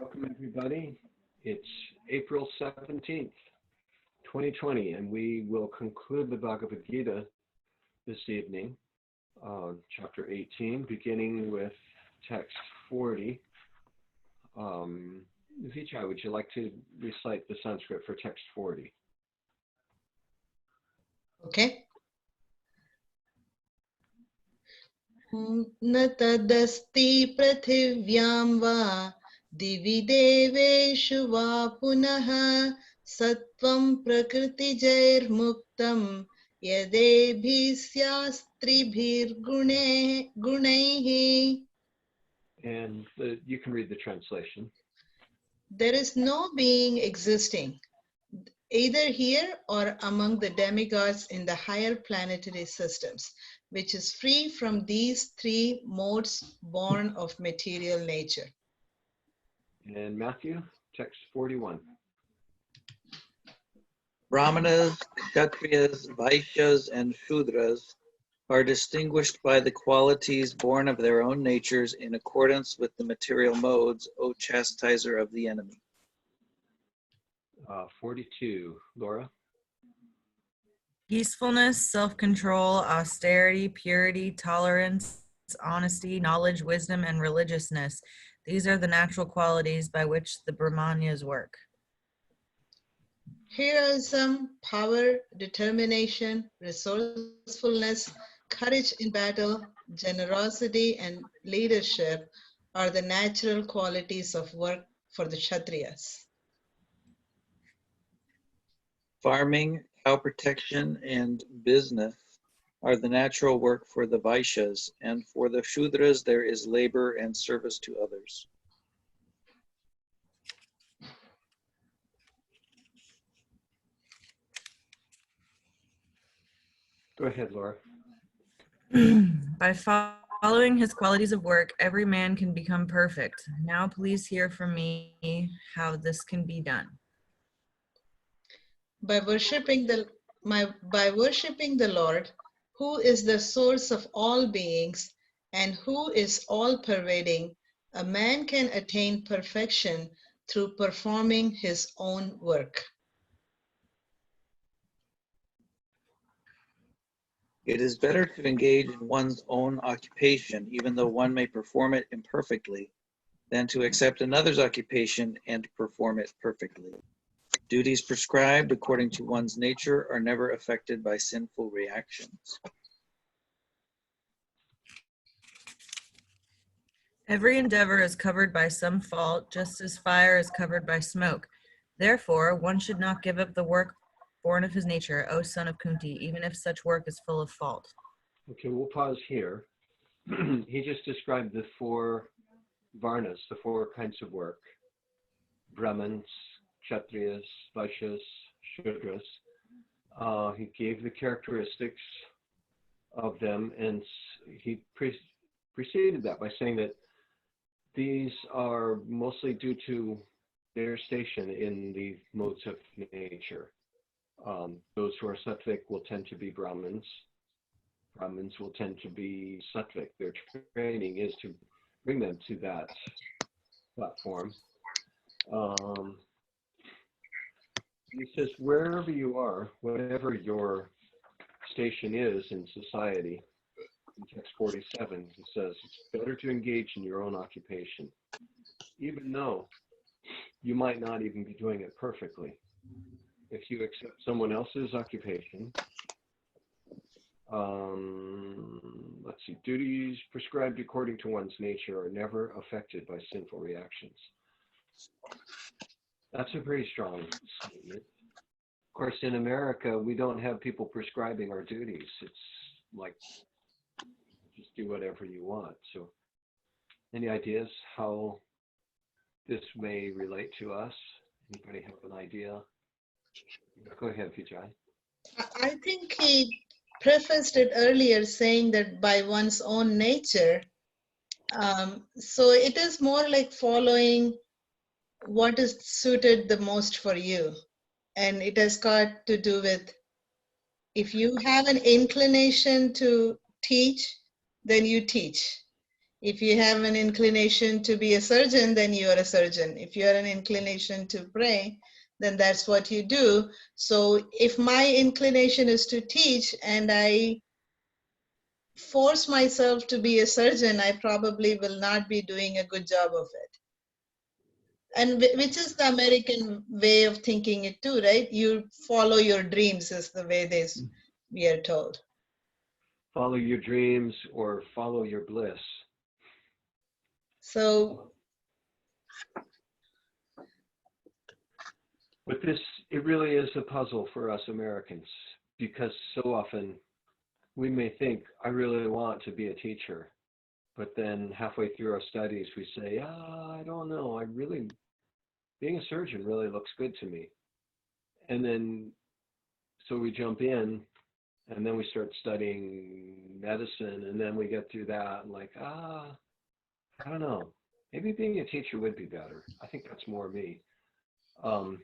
Welcome, everybody. It's April 17th, 2020, and we will conclude the Bhagavad Gita this evening, chapter 18, beginning with text 40. Vijay, would you like to recite the Sanskrit for text 40? Okay. न तदस्ति पृथिव्यां वा दिवि देवेषु वा पुनः सत्वं प्रकृतिजैर्मुक्तं यदेभिः स्यास्त्रिभिर्गुणैः. And you can read the translation. There is no being existing, either here or among the demigods in the higher planetary systems, which is free from these three modes born of material nature. And Matthew, text 41. Brahmanas, Kshatriyas, Vaishyas, and Shudras are distinguished by the qualities born of their own natures in accordance with the material modes, O chastiser of the enemy. 42. Laura? Peacefulness, self-control, austerity, purity, tolerance, honesty, knowledge, wisdom, and religiousness. These are the natural qualities by which the Brahmanas work. Heroism, power, determination, resourcefulness, courage in battle, generosity, and leadership are the natural qualities of work for the Kshatriyas. Farming, cow protection, and business are the natural work for the Vaishyas, and for the Shudras there is labor and service to others. Go ahead, Laura. By following his qualities of work, every man can become perfect. Now please hear from me how this can be done. By worshipping the Lord, who is the source of all beings and who is all-pervading, a man can attain perfection through performing his own work. It is better to engage in one's own occupation, even though one may perform it imperfectly, than to accept another's occupation and perform it perfectly. Duties prescribed according to one's nature are never affected by sinful reactions. Every endeavor is covered by some fault, just as fire is covered by smoke. Therefore, one should not give up the work born of his nature, O son of Kunti, even if such work is full of fault. Okay, we'll pause here. He just described the four varnas, the four kinds of work: Brahmins, Kshatriyas, Vaishyas, Shudras. He gave the characteristics of them, and he preceded that by saying that these are mostly due to their station in the modes of nature. Those who are sattvic will tend to be Brahmins. Brahmins will tend to be sattvic. Their training is to bring them to that platform. He says, wherever you are, whatever your station is in society, in text 47, he says, it's better to engage in your own occupation, even though you might not even be doing it perfectly. If you accept someone else's occupation, let's see, duties prescribed according to one's nature are never affected by sinful reactions. That's a very strong statement. Of course, in America, we don't have people prescribing our duties. It's like, just do whatever you want. So any ideas how this may relate to us? Anybody have an idea? Go ahead, Vijay. I think he prefaced it earlier saying that by one's own nature. So it is more like following what is suited the most for you. And it has got to do with, if you have an inclination to teach, then you teach. If you have an inclination to be a surgeon, then you are a surgeon. If you have an inclination to pray, then that's what you do. So if my inclination is to teach and I force myself to be a surgeon, I probably will not be doing a good job of it. And which is the American way of thinking it too, right? You follow your dreams is the way we are told. Follow your dreams or follow your bliss. So, but it really is a puzzle for us Americans, because so often we may think, I really want to be a teacher, but then halfway through our studies we say, I don't know, being a surgeon really looks good to me. And then, so we jump in, and then we start studying medicine, and then we get through that, and like, I don't know, maybe being a teacher would be better. I think that's more me. And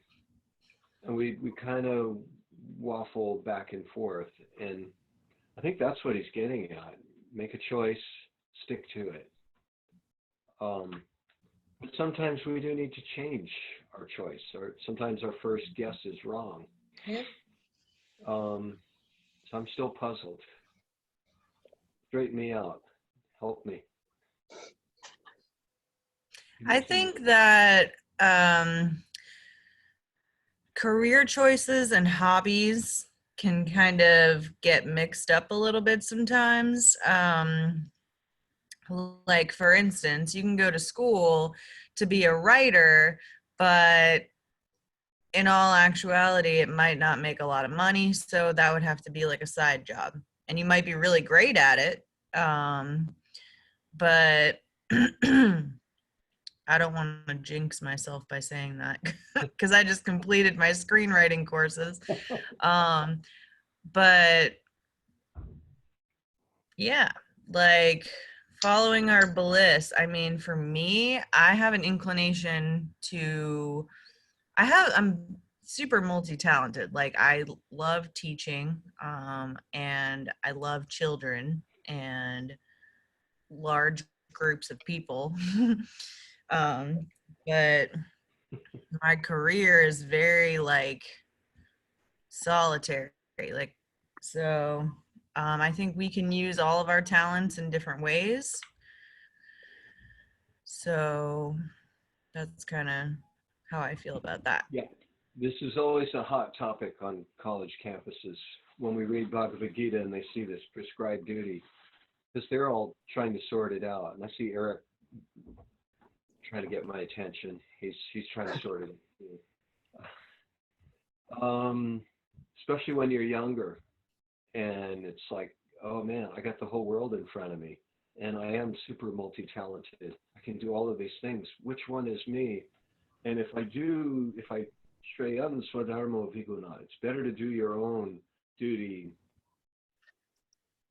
we kind of waffle back and forth, and I think that's what he's getting at. Make a choice, stick to it. But sometimes we do need to change our choice, or sometimes our first guess is wrong. yeah. So I'm still puzzled. Straighten me out. Help me. I think that career choices and hobbies can kind of get mixed up a little bit sometimes. Like, for instance, you can go to school to be a writer, but in all actuality, it might not make a lot of money. So that would have to be like a side job. And you might be really great at it. But I don't want to jinx myself by saying that because I just completed my screenwriting courses. But yeah, like following our bliss. I mean, for me, I have an inclination to, I'm super multi-talented. Like I love teaching, and I love children and large groups of people. But my career is very like solitary. Like, so I think we can use all of our talents in different ways. So that's kind of how I feel about that. Yeah, this is always a hot topic on college campuses when we read Bhagavad Gita and they see this prescribed duty, because they're all trying to sort it out. And I see Eric trying to get my attention. He's trying to sort it out. Especially when you're younger, and it's like, oh man, I got the whole world in front of me, and I am super multi-talented. I can do all of these things. Which one is me? And if I Shreyam Swadharmo Viguna, it's better to do your own duty.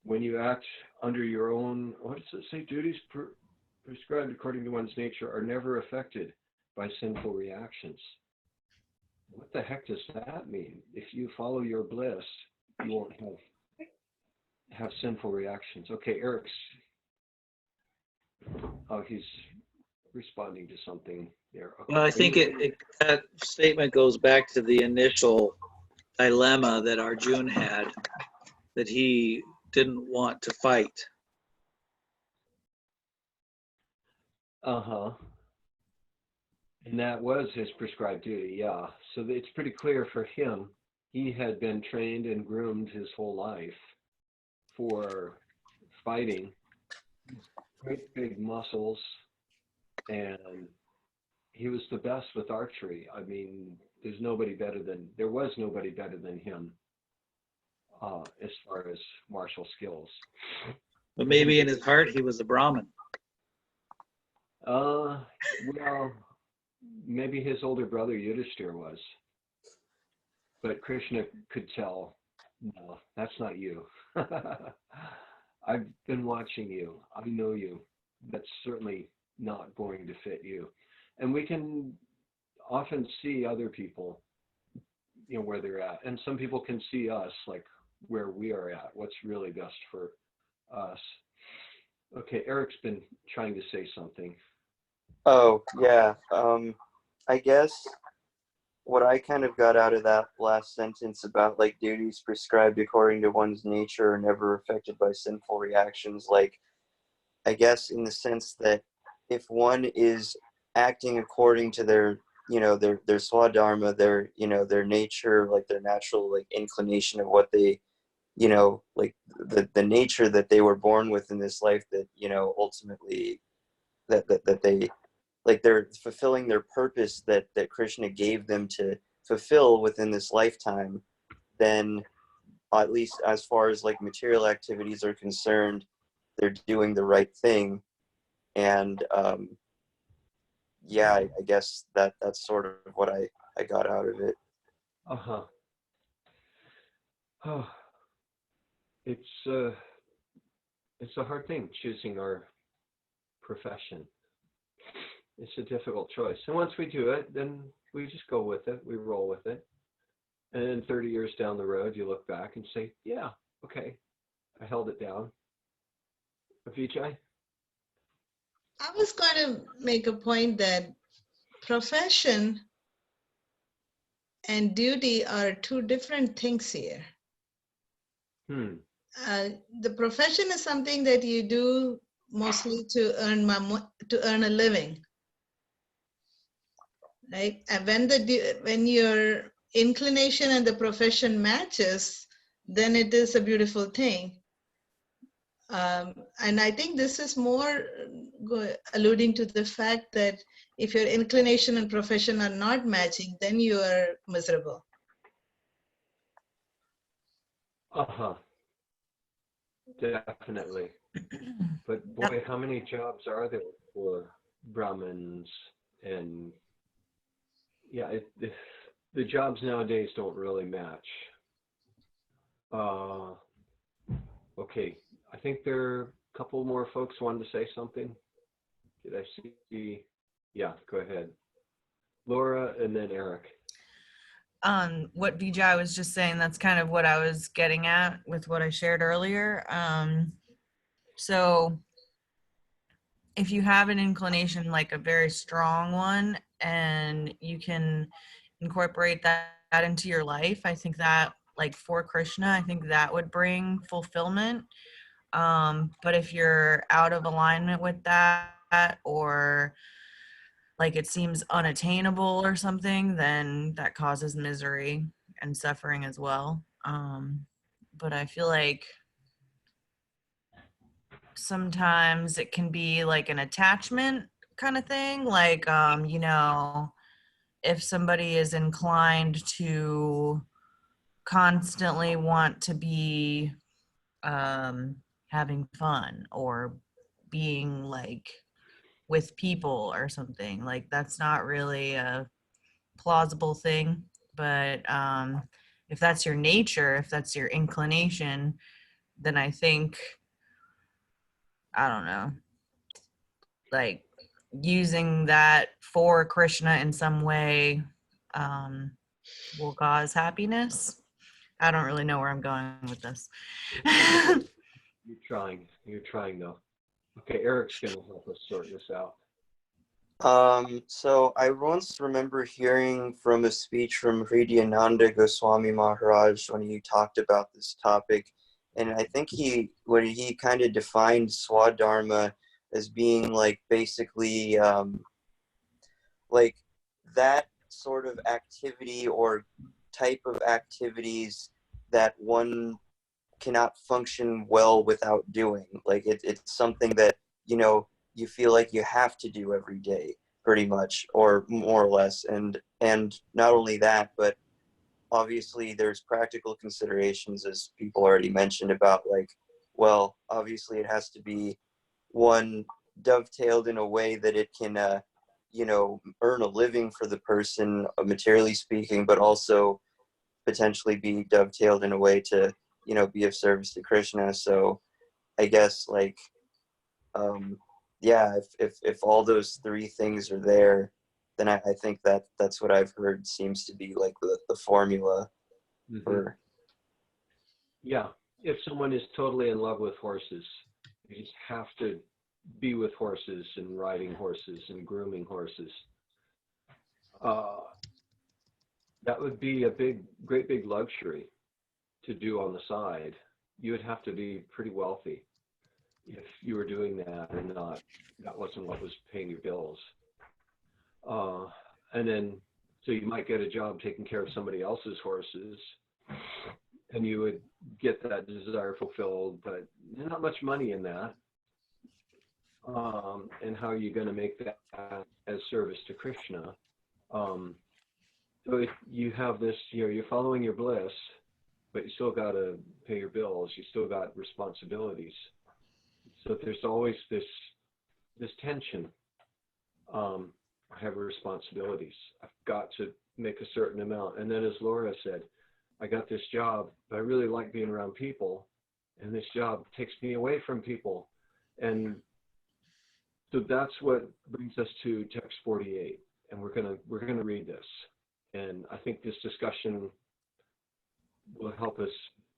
When you act under your own, what does it say? Duties prescribed according to one's nature are never affected by sinful reactions. What the heck does that mean? If you follow your bliss, you won't have sinful reactions. Okay, Eric's, he's responding to something there. Okay. Well, I think that statement goes back to the initial dilemma that Arjun had, that he didn't want to fight. Uh-huh. And that was his prescribed duty, yeah. So it's pretty clear for him, he had been trained and groomed his whole life for fighting, great big muscles, and he was the best with archery. I mean, there was nobody better than him as far as martial skills. But maybe in his heart, he was a Brahmin. Well, maybe his older brother Yudhishthir was. But Krishna could tell, no, that's not you. I've been watching you. I know you. That's certainly not going to fit you. And we can often see other people, where they're at. And some people can see us, like where we are at, what's really best for us. Okay, Eric's been trying to say something. Oh, yeah. I guess what I kind of got out of that last sentence about like duties prescribed according to one's nature are never affected by sinful reactions, like I guess in the sense that if one is acting according to their, their swadharma, their, their nature, like their natural like inclination of what they, like the nature that they were born with in this life, that, ultimately that they, like they're fulfilling their purpose that Krishna gave them to fulfill within this lifetime, then at least as far as like material activities are concerned, they're doing the right thing. And yeah, I guess that's sort of what I got out of it. Uh-huh. Oh, it's a hard thing choosing our profession. It's a difficult choice. And once we do it, then we just go with it. We roll with it. And then 30 years down the road, you look back and say, yeah, okay, I held it down. Vijay? I was going to make a point that profession and duty are two different things here. The profession is something that you do mostly to earn a living, right? And when your inclination and the profession matches, then it is a beautiful thing. And I think this is more alluding to the fact that if your inclination and profession are not matching, then you are miserable. Uh-huh. Definitely. But boy, how many jobs are there for Brahmins? And yeah, the jobs nowadays don't really match. Okay, I think there are a couple more folks wanted to say something. Did I see? Yeah, go ahead. Laura and then Eric. What Vijay was just saying, that's kind of what I was getting at with what I shared earlier. So if you have an inclination, like a very strong one, and you can incorporate that into your life, I think that, like for Krishna, I think that would bring fulfillment. But if you're out of alignment with that, or like it seems unattainable or something, then that causes misery and suffering as well. But I feel like sometimes it can be like an attachment kind of thing. Like, if somebody is inclined to constantly want to be having fun or being like with people or something, like that's not really a plausible thing. But if that's your nature, if that's your inclination, then I think, I don't know, like using that for Krishna in some way will cause happiness. I don't really know where I'm going with this. You're trying though. Okay, Eric's gonna help us sort this out. So I once remember hearing from a speech from Hridyananda Goswami Maharaj when he talked about this topic, and I think when he kind of defined swadharma as being like basically like that sort of activity or type of activities that one cannot function well without doing. Like it's something that, you feel like you have to do every day pretty much, or more or less. And not only that, but obviously there's practical considerations, as people already mentioned, about like, well, obviously it has to be one dovetailed in a way that it can earn a living for the person, materially speaking, but also potentially be dovetailed in a way to be of service to Krishna. So I guess like yeah, if all those three things are there, then I think that's what I've heard seems to be like the formula for. Yeah, if someone is totally in love with horses You just have to be with horses and riding horses and grooming horses. That would be a great big luxury to do on the side. You would have to be pretty wealthy if you were doing that and that wasn't what was paying your bills. And then, so you might get a job taking care of somebody else's horses, and you would get that desire fulfilled, but not much money in that. And how are you going to make that as service to Krishna? So if you have this, you're following your bliss, but you still got to pay your bills. You still got responsibilities. So there's always this tension. I have responsibilities. I've got to make a certain amount. And then, as Laura said, I got this job, but I really like being around people, and this job takes me away from people. And so that's what brings us to text 48, and we're gonna read this. And I think this discussion will help us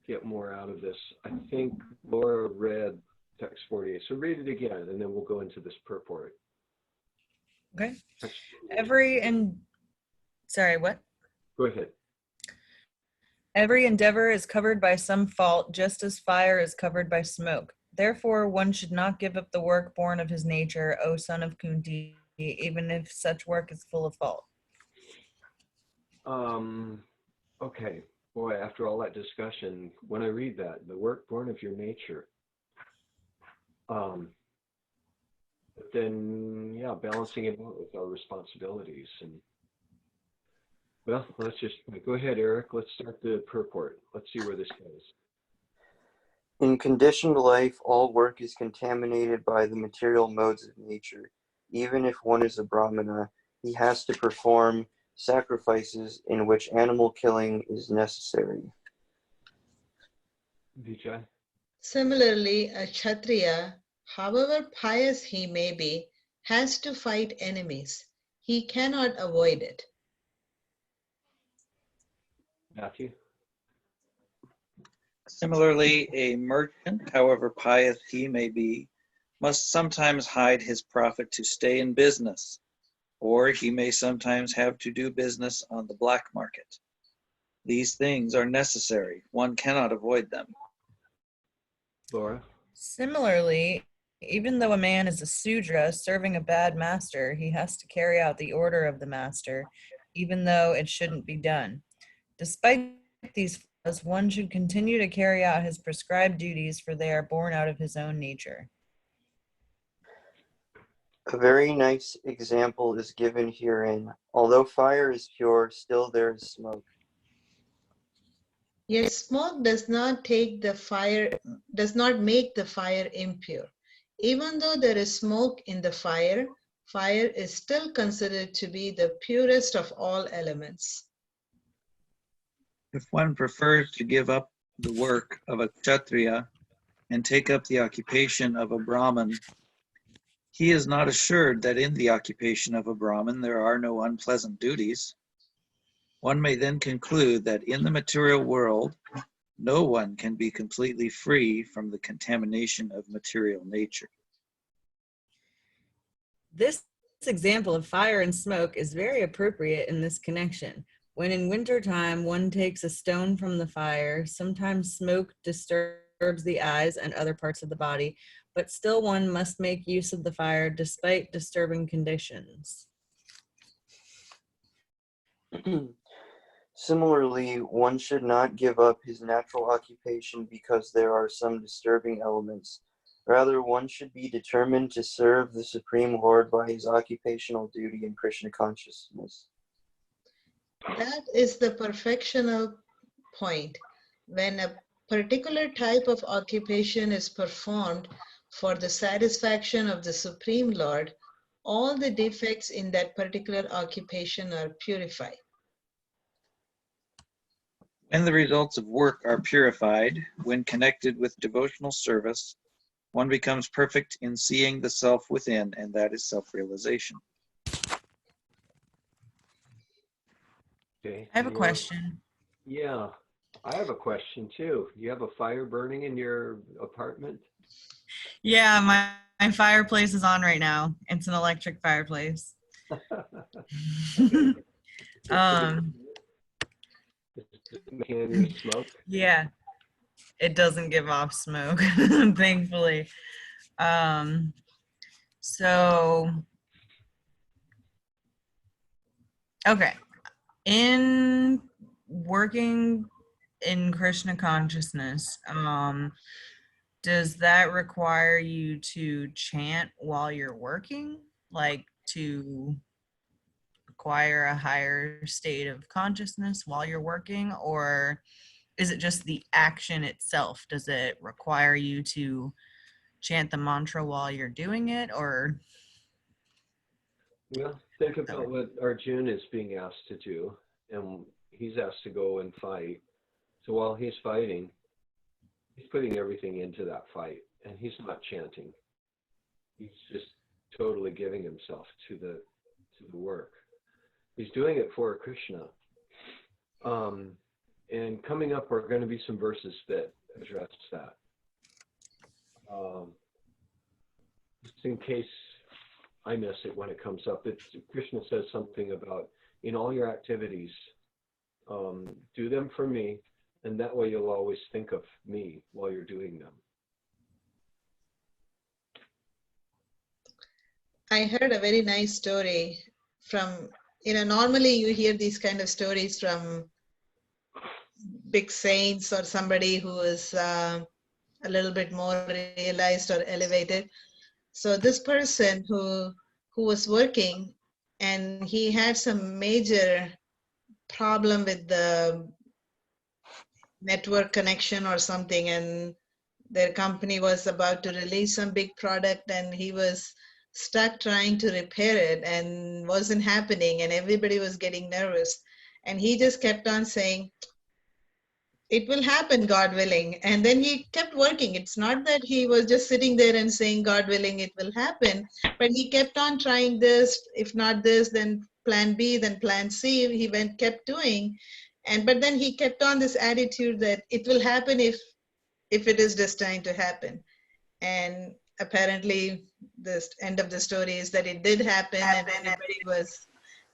get more out of this. I think Laura read text 48, so read it again, and then we'll go into this purport. Okay. What? Go ahead. Every endeavor is covered by some fault, just as fire is covered by smoke. Therefore, one should not give up the work born of his nature, O son of Kunti, even if such work is full of fault. Okay. Boy, after all that discussion, when I read that, the work born of your nature, but then, yeah, balancing it out with our responsibilities. And well, let's just go ahead, Eric. Let's start the purport. Let's see where this goes. In conditioned life, all work is contaminated by the material modes of nature. Even if one is a Brahmana, he has to perform sacrifices in which animal killing is necessary. Vijay? Similarly, a Kshatriya, however pious he may be, has to fight enemies. He cannot avoid it. Matthew? Similarly, a merchant, however pious he may be, must sometimes hide his profit to stay in business, or he may sometimes have to do business on the black market. These things are necessary. One cannot avoid them. Laura? Similarly, even though a man is a Sudra serving a bad master, he has to carry out the order of the master, even though it shouldn't be done. Despite these flaws, one should continue to carry out his prescribed duties, for they are born out of his own nature. A very nice example is given herein. Although fire is pure, still there is smoke. Yet smoke does not make the fire impure. Even though there is smoke in the fire, fire is still considered to be the purest of all elements. If one prefers to give up the work of a Kshatriya and take up the occupation of a Brahmin, he is not assured that in the occupation of a Brahmin there are no unpleasant duties. One may then conclude that in the material world, no one can be completely free from the contamination of material nature. This example of fire and smoke is very appropriate in this connection. When in wintertime one takes a stone from the fire, sometimes smoke disturbs the eyes and other parts of the body, but still one must make use of the fire despite disturbing conditions. Similarly, one should not give up his natural occupation because there are some disturbing elements. Rather, one should be determined to serve the Supreme Lord by his occupational duty in Krishna consciousness. That is the perfectional point. When a particular type of occupation is performed for the satisfaction of the Supreme Lord, all the defects in that particular occupation are purified. When the results of work are purified, when connected with devotional service, one becomes perfect in seeing the self within, and that is self-realization. Okay. I have a question. Yeah, I have a question too. You have a fire burning in your apartment? Yeah, my fireplace is on right now. It's an electric fireplace. um, Making any smoke? yeah, it doesn't give off smoke, thankfully. Um, so, okay. In working in Krishna consciousness, does that require you to chant while you're working? Like to acquire a higher state of consciousness while you're working? Or is it just the action itself? Does it require you to chant the mantra while you're doing it? Or Well, think about what Arjun is being asked to do, and he's asked to go and fight. So while he's fighting, he's putting everything into that fight, and he's not chanting. He's just totally giving himself to the work. He's doing it for Krishna. And coming up are going to be some verses that address that. Just in case I miss it when it comes up, Krishna says something about in all your activities, do them for me, and that way you'll always think of me while you're doing them. I heard a very nice story from, normally you hear these kind of stories from big saints or somebody who is a little bit more realized or elevated. So this person who was working, and he had some major problem with the network connection or something, and their company was about to release some big product, and he was stuck trying to repair it and wasn't happening, and everybody was getting nervous, and he just kept on saying, it will happen, God willing. And then he kept working. It's not that he was just sitting there and saying, God willing, it will happen, but he kept on trying this. If not this, then plan B, then plan C. He kept doing. But then he kept on this attitude that it will happen if it is destined to happen. And apparently the end of the story is that it did happen, and everybody was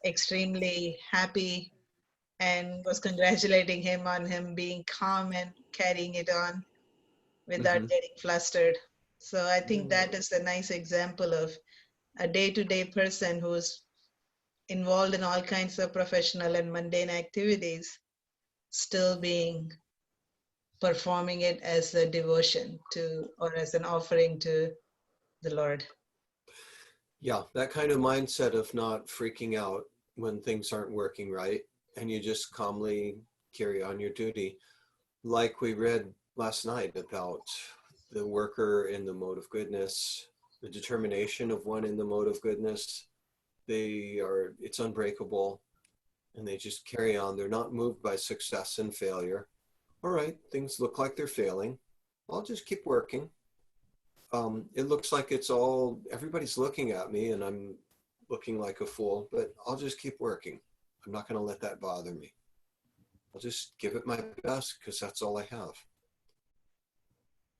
extremely happy and was congratulating him on him being calm and carrying it on without getting flustered. So I think that is a nice example of a day-to-day person who's involved in all kinds of professional and mundane activities, still performing it as a devotion to, or as an offering to the Lord. Yeah, that kind of mindset of not freaking out when things aren't working right, and you just calmly carry on your duty. Like we read last night about the worker in the mode of goodness, the determination of one in the mode of goodness. It's unbreakable, and they just carry on. They're not moved by success and failure. All right, things look like they're failing. I'll just keep working. It looks like everybody's looking at me and I'm looking like a fool, but I'll just keep working. I'm not going to let that bother me. I'll just give it my best because that's all I have.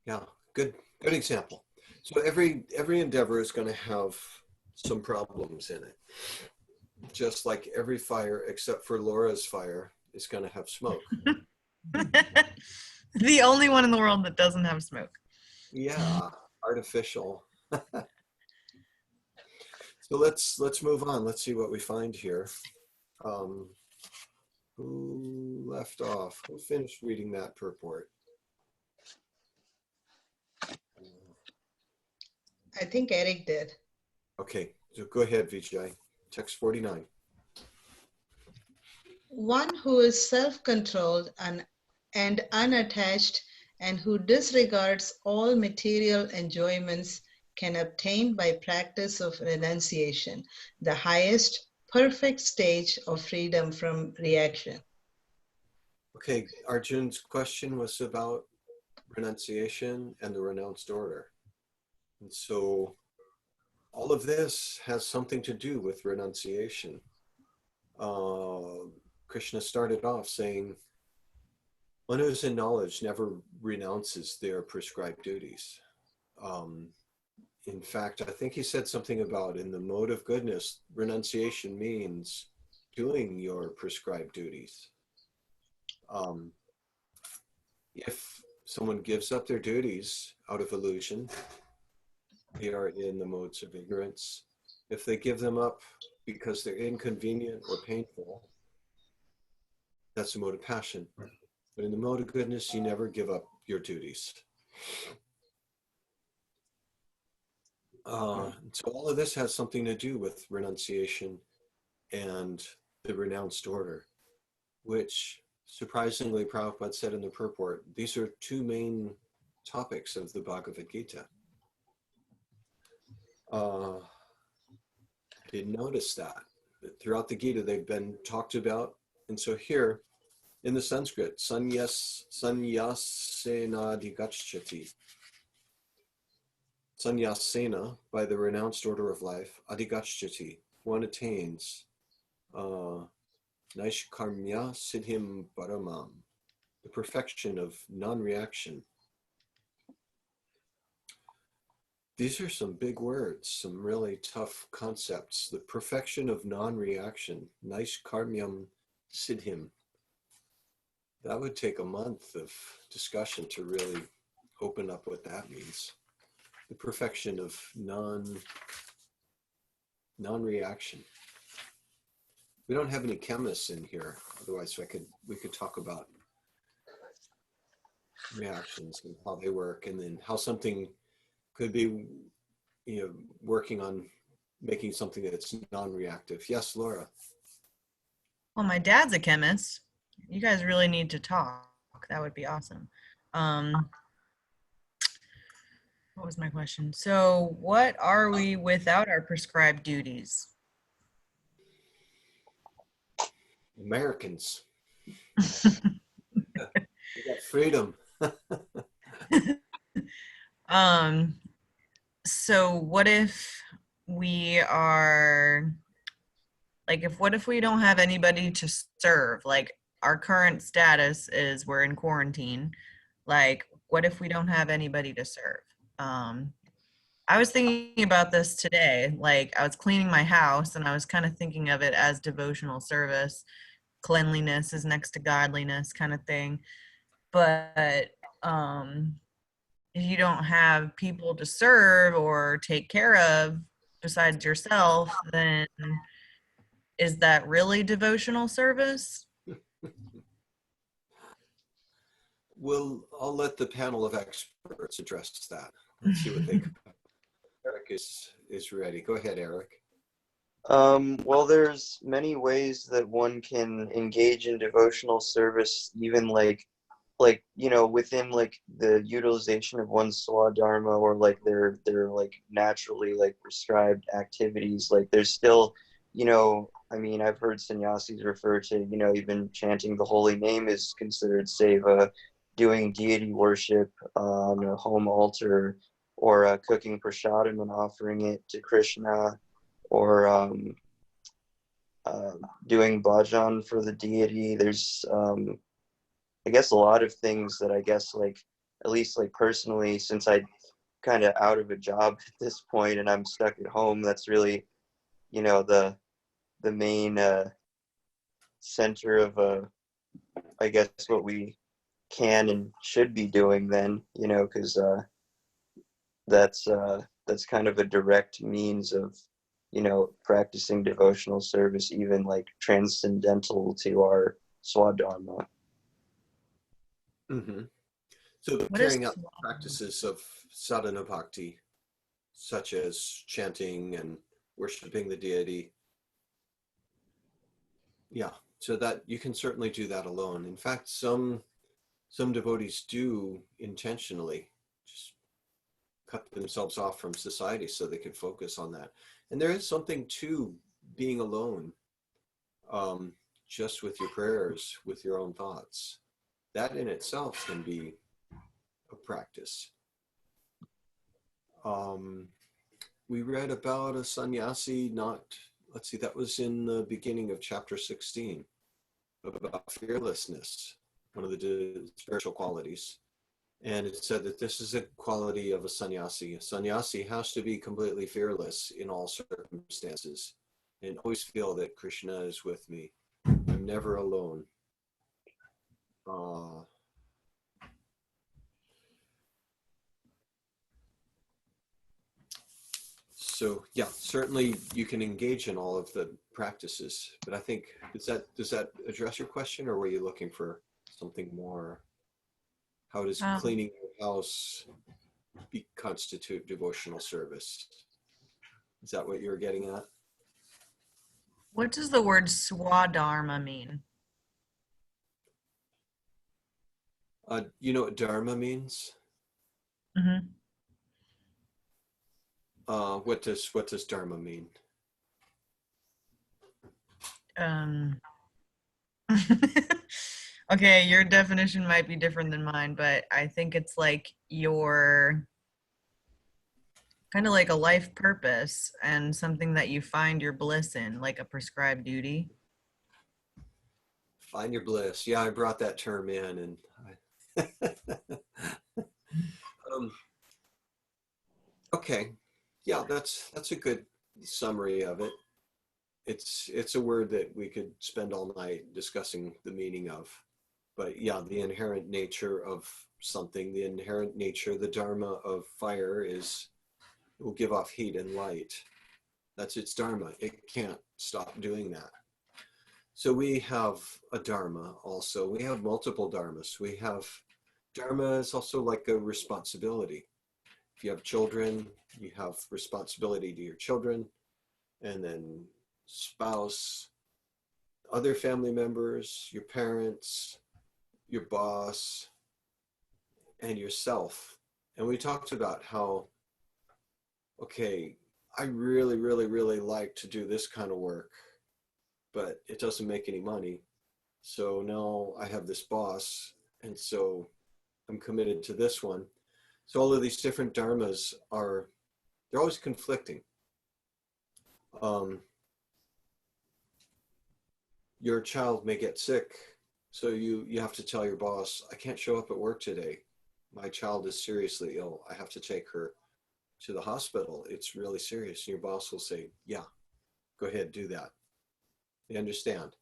Yeah, good example. So every endeavor is going to have some problems in it. Just like every fire, except for Laura's fire, is going to have smoke. the only one in the world that doesn't have smoke. Yeah, artificial. So let's move on. Let's see what we find here. Who left off? Who finished reading that purport? I think Eric did. Okay, so go ahead, Vijay. Text 49. One who is self-controlled and unattached, and who disregards all material enjoyments, can obtain by practice of renunciation the highest perfect stage of freedom from reaction. Okay, Arjun's question was about renunciation and the renounced order. And so all of this has something to do with renunciation. Krishna started off saying, one who is in knowledge never renounces their prescribed duties. In fact, I think he said something about in the mode of goodness, renunciation means doing your prescribed duties. If someone gives up their duties out of illusion, they are in the modes of ignorance. If they give them up because they're inconvenient or painful, that's the mode of passion. But in the mode of goodness, you never give up your duties. So all of this has something to do with renunciation and the renounced order, which surprisingly Prabhupada said in the purport, these are two main topics of the Bhagavad Gita. I didn't notice that. But throughout the Gita, they've been talked about. And so here, in the Sanskrit, sanyasena adhigacchati. Sanyasena, by the renounced order of life, adhigacchati, one attains naishkarmya siddhim paramam, the perfection of non-reaction. These are some big words, some really tough concepts. The perfection of non-reaction, naishkarmyam siddhim. That would take a month of discussion to really open up what that means. The perfection of non-reaction. We don't have any chemists in here, otherwise we could talk about reactions and how they work, and then how something could be, working on making something that's non-reactive. Yes, Laura. Well, my dad's a chemist. You guys really need to talk. That would be awesome. What was my question? So what are we without our prescribed duties? Americans. We got freedom. So what if we are what if we don't have anybody to serve? Like our current status is we're in quarantine. Like, what if we don't have anybody to serve? I was thinking about this today. Like, I was cleaning my house and I was kind of thinking of it as devotional service. Cleanliness is next to godliness, kind of thing. But if you don't have people to serve or take care of besides yourself, then is that really devotional service? I'll let the panel of experts address that. Let's see what they come. Eric is ready. Go ahead, Eric. Well, there's many ways that one can engage in devotional service, even within like the utilization of one's swadharma, or like their like naturally like prescribed activities. Like there's still, I've heard sannyasis refer to, even chanting the holy name is considered seva, doing deity worship on a home altar, or cooking prasadam and offering it to Krishna, or doing bhajan for the deity. There's I guess a lot of things that I guess like, at least like personally, since I kind of out of a job at this point and I'm stuck at home, that's really, the main center of I guess what we can and should be doing then, because that's kind of a direct means of, practicing devotional service, even like transcendental to our swadharma. Mm-hmm. So carrying out the practices of sadhana bhakti, such as chanting and worshiping the deity. Yeah, so that you can certainly do that alone. In fact, some devotees do intentionally just cut themselves off from society so they can focus on that. And there is something to being alone, just with your prayers, with your own thoughts. That in itself can be a practice. We read about a sannyasi, that was in the beginning of chapter 16, about fearlessness, one of the spiritual qualities. And it said that this is a quality of a sannyasi. A sannyasi has to be completely fearless in all circumstances and always feel that Krishna is with me. I'm never alone. So yeah, certainly you can engage in all of the practices, but I think does that address your question, or were you looking for something more? How does cleaning your house constitute devotional service? Is that what you're getting at? What does the word swadharma mean? You know what dharma means? Mm-hmm. What does dharma mean? Okay, your definition might be different than mine, but I think it's like your kind of like a life purpose and something that you find your bliss in, like a prescribed duty. Find your bliss. Yeah, I brought that term in, and okay, yeah, that's a good summary of it. It's a word that we could spend all night discussing the meaning of, but yeah, the inherent nature of something, the inherent nature, the dharma of fire is it will give off heat and light. That's its dharma. It can't stop doing that. So we have a dharma also. We have multiple dharmas. We have dharma is also like a responsibility. If you have children, you have responsibility to your children, and then spouse, other family members, your parents, your boss, and yourself. And we talked about how, okay, I really, really, really like to do this kind of work, but it doesn't make any money. So now I have this boss, and so I'm committed to this one. So all of these different dharmas they're always conflicting. Your child may get sick, so you have to tell your boss, I can't show up at work today. My child is seriously ill. I have to take her to the hospital. It's really serious. And your boss will say, yeah, go ahead, do that. They understand.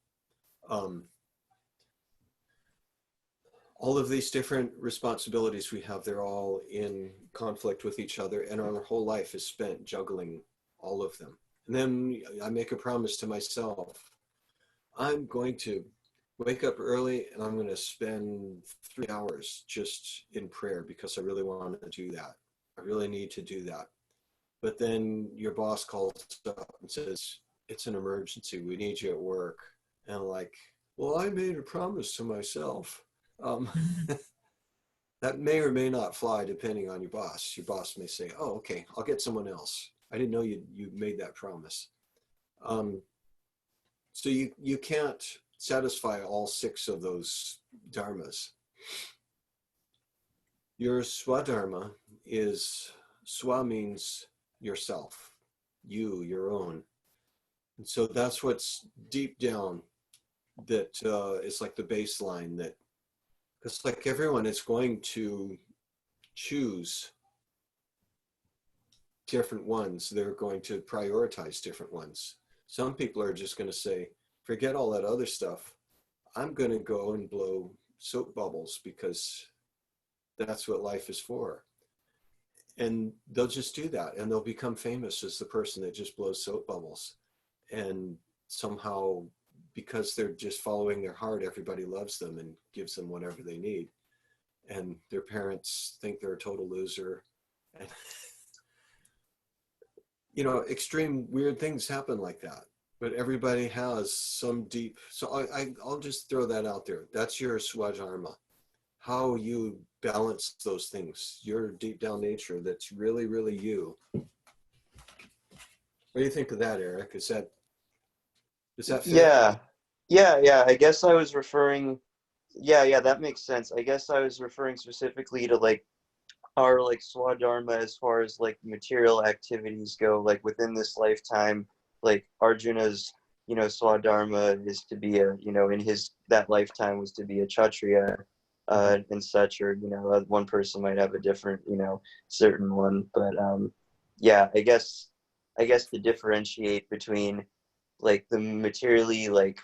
All of these different responsibilities we have, they're all in conflict with each other, and our whole life is spent juggling all of them. And then I make a promise to myself, I'm going to wake up early and I'm going to spend 3 hours just in prayer because I really want to do that. I really need to do that. But then your boss calls up and says, it's an emergency. We need you at work. And I'm like, well, I made a promise to myself. That may or may not fly depending on your boss. Your boss may say, oh, okay, I'll get someone else. I didn't know you made that promise. So you can't satisfy all 6 of those dharmas. Your swadharma is, swa means yourself, your own. And so that's what's deep down that is like the baseline, that it's like everyone is going to choose different ones. They're going to prioritize different ones. Some people are just going to say, forget all that other stuff. I'm going to go and blow soap bubbles because that's what life is for. And they'll just do that, and they'll become famous as the person that just blows soap bubbles. And somehow, because they're just following their heart, everybody loves them and gives them whatever they need. And their parents think they're a total loser. And extreme weird things happen like that. But everybody has some deep, so I'll just throw that out there. That's your swadharma. How you balance those things, your deep down nature that's really, really you. What do you think of that, Eric? Does that fit? Yeah. I guess I was referring, that makes sense. I guess I was referring specifically to like our like swadharma as far as like material activities go, like within this lifetime. Like Arjuna's, swadharma is to be in that lifetime was to be a kshatriya, and such, or one person might have a different certain one. But yeah, I guess to differentiate between like the materially like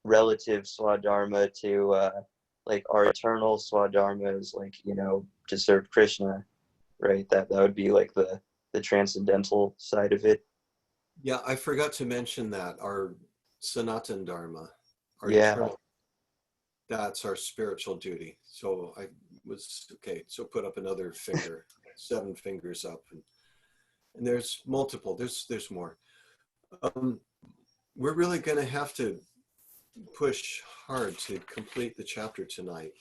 relative swadharma to like our eternal swadharma is like to serve Krishna, right? That would be like the transcendental side of it. Yeah, I forgot to mention that our Sanatan Dharma, our Yeah. eternal, that's our spiritual duty. So I was, okay, so put up another finger, 7 fingers up. And there's multiple, there's more. We're really going to have to push hard to complete the chapter tonight.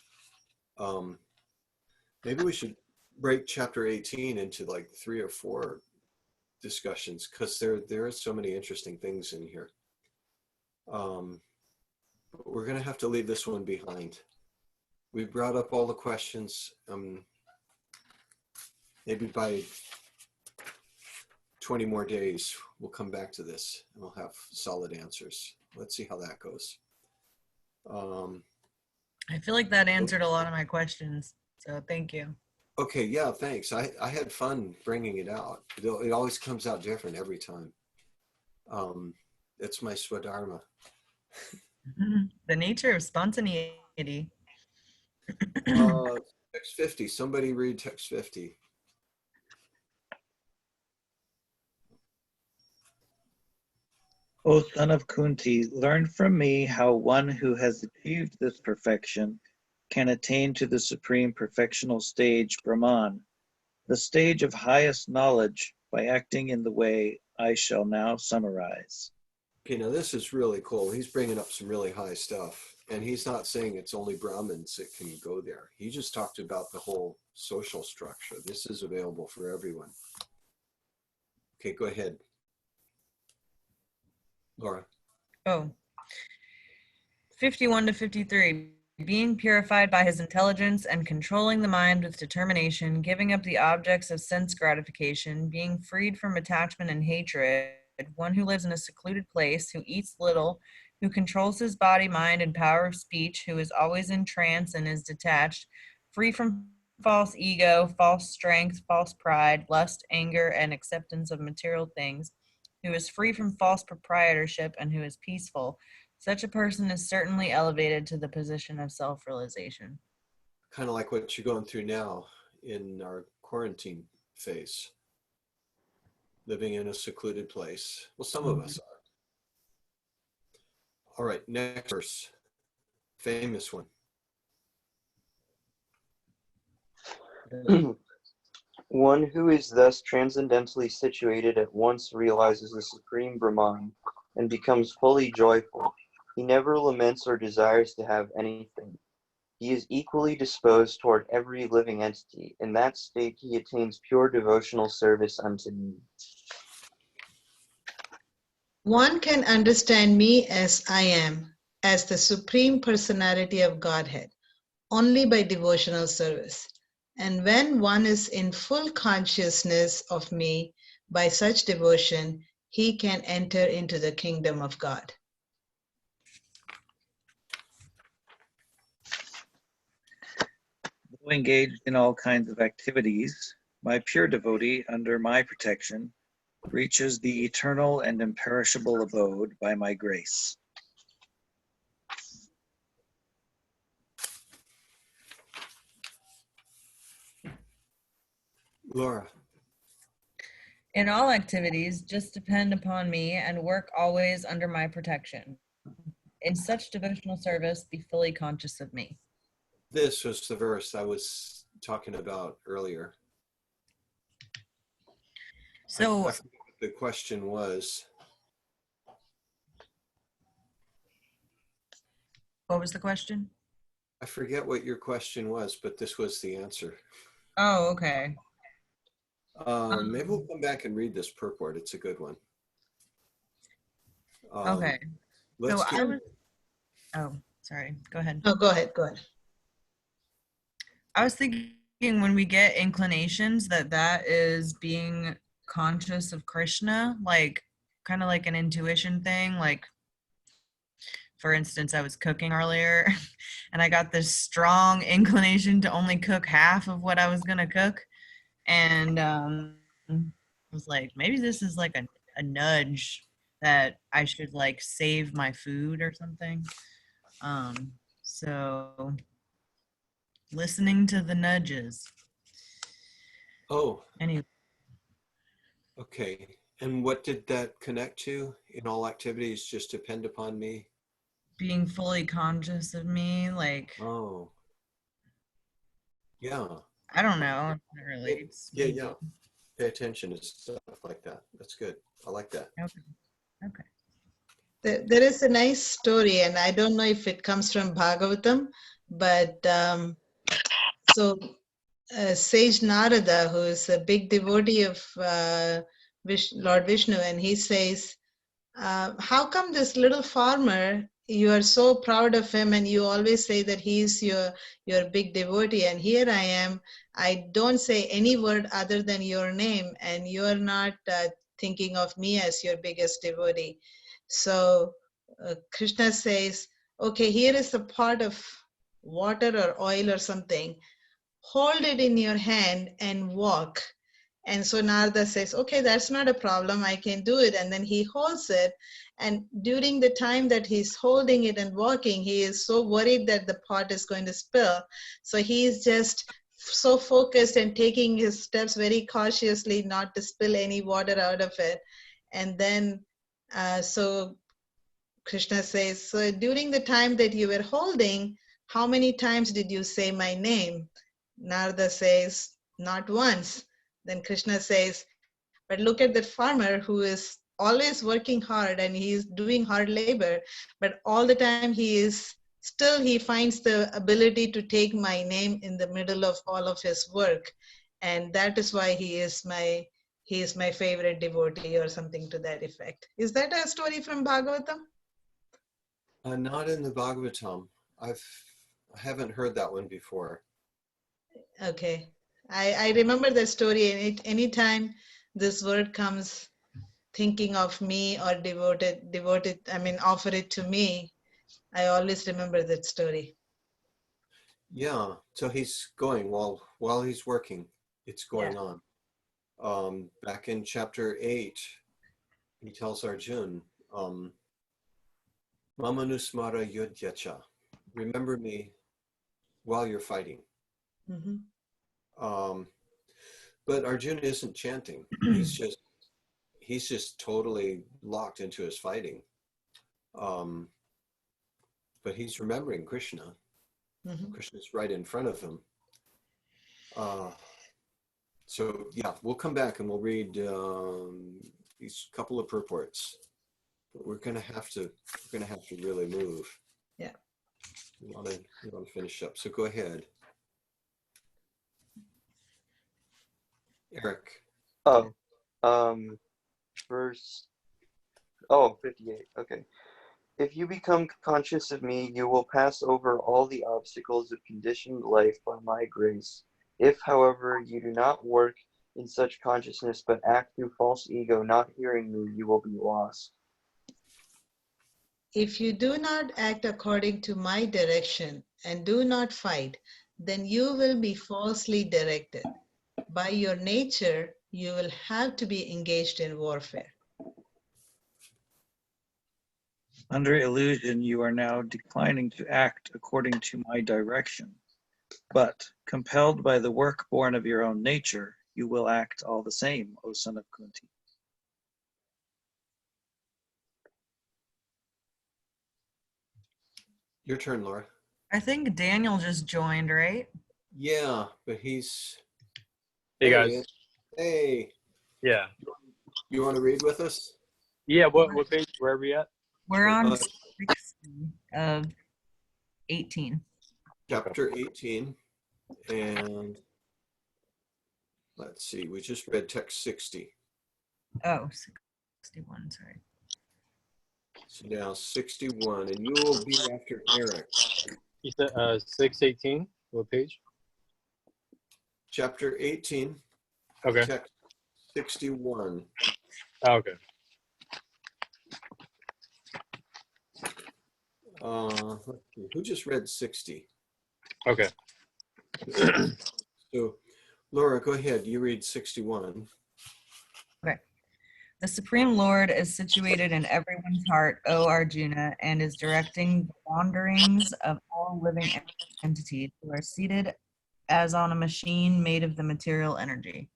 Maybe we should break chapter 18 into like 3 or 4 discussions, because there are so many interesting things in here. But we're going to have to leave this one behind. We brought up all the questions. Maybe by 20 more days, we'll come back to this and we'll have solid answers. Let's see how that goes. I feel like that answered a lot of my questions, so thank you. Okay, yeah, thanks. I had fun bringing it out. It always comes out different every time. It's my swadharma. The nature of spontaneity. Text 50. Somebody read text 50. O son of Kunti, learn from me how one who has achieved this perfection can attain to the supreme perfectional stage, Brahman, the stage of highest knowledge, by acting in the way I shall now summarize. Okay, now this is really cool. He's bringing up some really high stuff. And he's not saying it's only Brahmins that can go there. He just talked about the whole social structure. This is available for everyone. Okay, go ahead, Laura. 51 to 53. Being purified by his intelligence and controlling the mind with determination, giving up the objects of sense gratification, being freed from attachment and hatred, one who lives in a secluded place, who eats little, who controls his body, mind, and power of speech, who is always in trance and is detached, free from false ego, false strength, false pride, lust, anger, and acceptance of material things, who is free from false proprietorship, and who is peaceful. Such a person is certainly elevated to the position of self-realization. Kind of like what you're going through now in our quarantine phase. Living in a secluded place. Well, some of us are. All right, next verse. Famous one. One who is thus transcendentally situated at once realizes the supreme Brahman and becomes fully joyful. He never laments or desires to have anything. He is equally disposed toward every living entity. In that state, he attains pure devotional service unto me. One can understand me as I am, as the Supreme Personality of Godhead, only by devotional service. And when one is in full consciousness of me by such devotion, he can enter into the kingdom of God. Though engaged in all kinds of activities, my pure devotee, under my protection, reaches the eternal and imperishable abode by my grace. Laura. In all activities, just depend upon me and work always under my protection. In such devotional service, be fully conscious of me. This was the verse I was talking about earlier. So I forget what the question was. what was the question? I forget what your question was, but this was the answer. Oh, okay. Maybe we'll come back and read this purport. It's a good one. Okay. Let's Oh, sorry. Go ahead. Oh, go ahead, go ahead. I was thinking when we get inclinations that is being conscious of Krishna, like kind of like an intuition thing. Like for instance, I was cooking earlier and I got this strong inclination to only cook half of what I was going to cook. And I was like, maybe this is like a nudge that I should like save my food or something. So listening to the nudges. Oh, Anyway, okay. And what did that connect to? In all activities, just depend upon me. being fully conscious of me, like, Oh, yeah. I don't know if it relates. Yeah, Maybe. yeah. Pay attention to stuff like that. That's good. I like that. Okay. Okay. There is a nice story, and I don't know if it comes from Bhagavatam, but so Sage Narada, who is a big devotee of Lord Vishnu, and he says, how come this little farmer, you are so proud of him and you always say that he's your big devotee, and here I am, I don't say any word other than your name, and you're not thinking of me as your biggest devotee. So Krishna says, okay, here is a pot of water or oil or something, hold it in your hand and walk. And so Narada says, okay, that's not a problem, I can do it. And then he holds it. And during the time that he's holding it and walking, he is so worried that the pot is going to spill. So he's just so focused and taking his steps very cautiously not to spill any water out of it. And then, so Krishna says, so during the time that you were holding, how many times did you say my name? Narada says, not once. Then Krishna says, but look at that farmer who is always working hard and he is doing hard labor, but all the time he finds the ability to take my name in the middle of all of his work. And that is why he is my favorite devotee, or something to that effect. Is that a story from Bhagavatam? Not in the Bhagavatam. I haven't heard that one before. Okay. I remember the story, and anytime this word comes, thinking of me or offer it to me, I always remember that story. Yeah. So he's going while he's working. It's going Yeah. on. Back in chapter 8, he tells Arjun, Mama nusmara yudhyacha. Remember me while you're fighting. Mm-hmm. But Arjuna isn't chanting. He's just totally locked into his fighting. But he's remembering Krishna. Mm-hmm. Krishna's right in front of him. So yeah, we'll come back and we'll read these couple of purports. But we're gonna have to really move. Yeah. We want to finish up. So go ahead, Eric. Oh, verse, 58. Okay. If you become conscious of me, you will pass over all the obstacles of conditioned life by my grace. If, however, you do not work in such consciousness, but act through false ego, not hearing me, you will be lost. If you do not act according to my direction and do not fight, then you will be falsely directed. By your nature, you will have to be engaged in warfare. Under illusion, you are now declining to act according to my direction. But, compelled by the work born of your own nature, you will act all the same, O son of Kunti. Your turn, Laura. I think Daniel just joined, right? Yeah, but he's. Hey guys. Hey. Yeah. You want to read with us? Yeah. What page? Where are we at? We're on 60 of 18. Chapter 18, and let's see. We just read text 60. Oh, 61, sorry. So now 61, and you will be after Eric. You said 618. What page? Chapter 18, Okay. text 61. Oh, okay. Let's see. Who just read 60? Okay. So, Laura, go ahead. You read 61. Okay. The Supreme Lord is situated in everyone's heart, O Arjuna, and is directing the wanderings of all living entities who are seated as on a machine made of the material energy.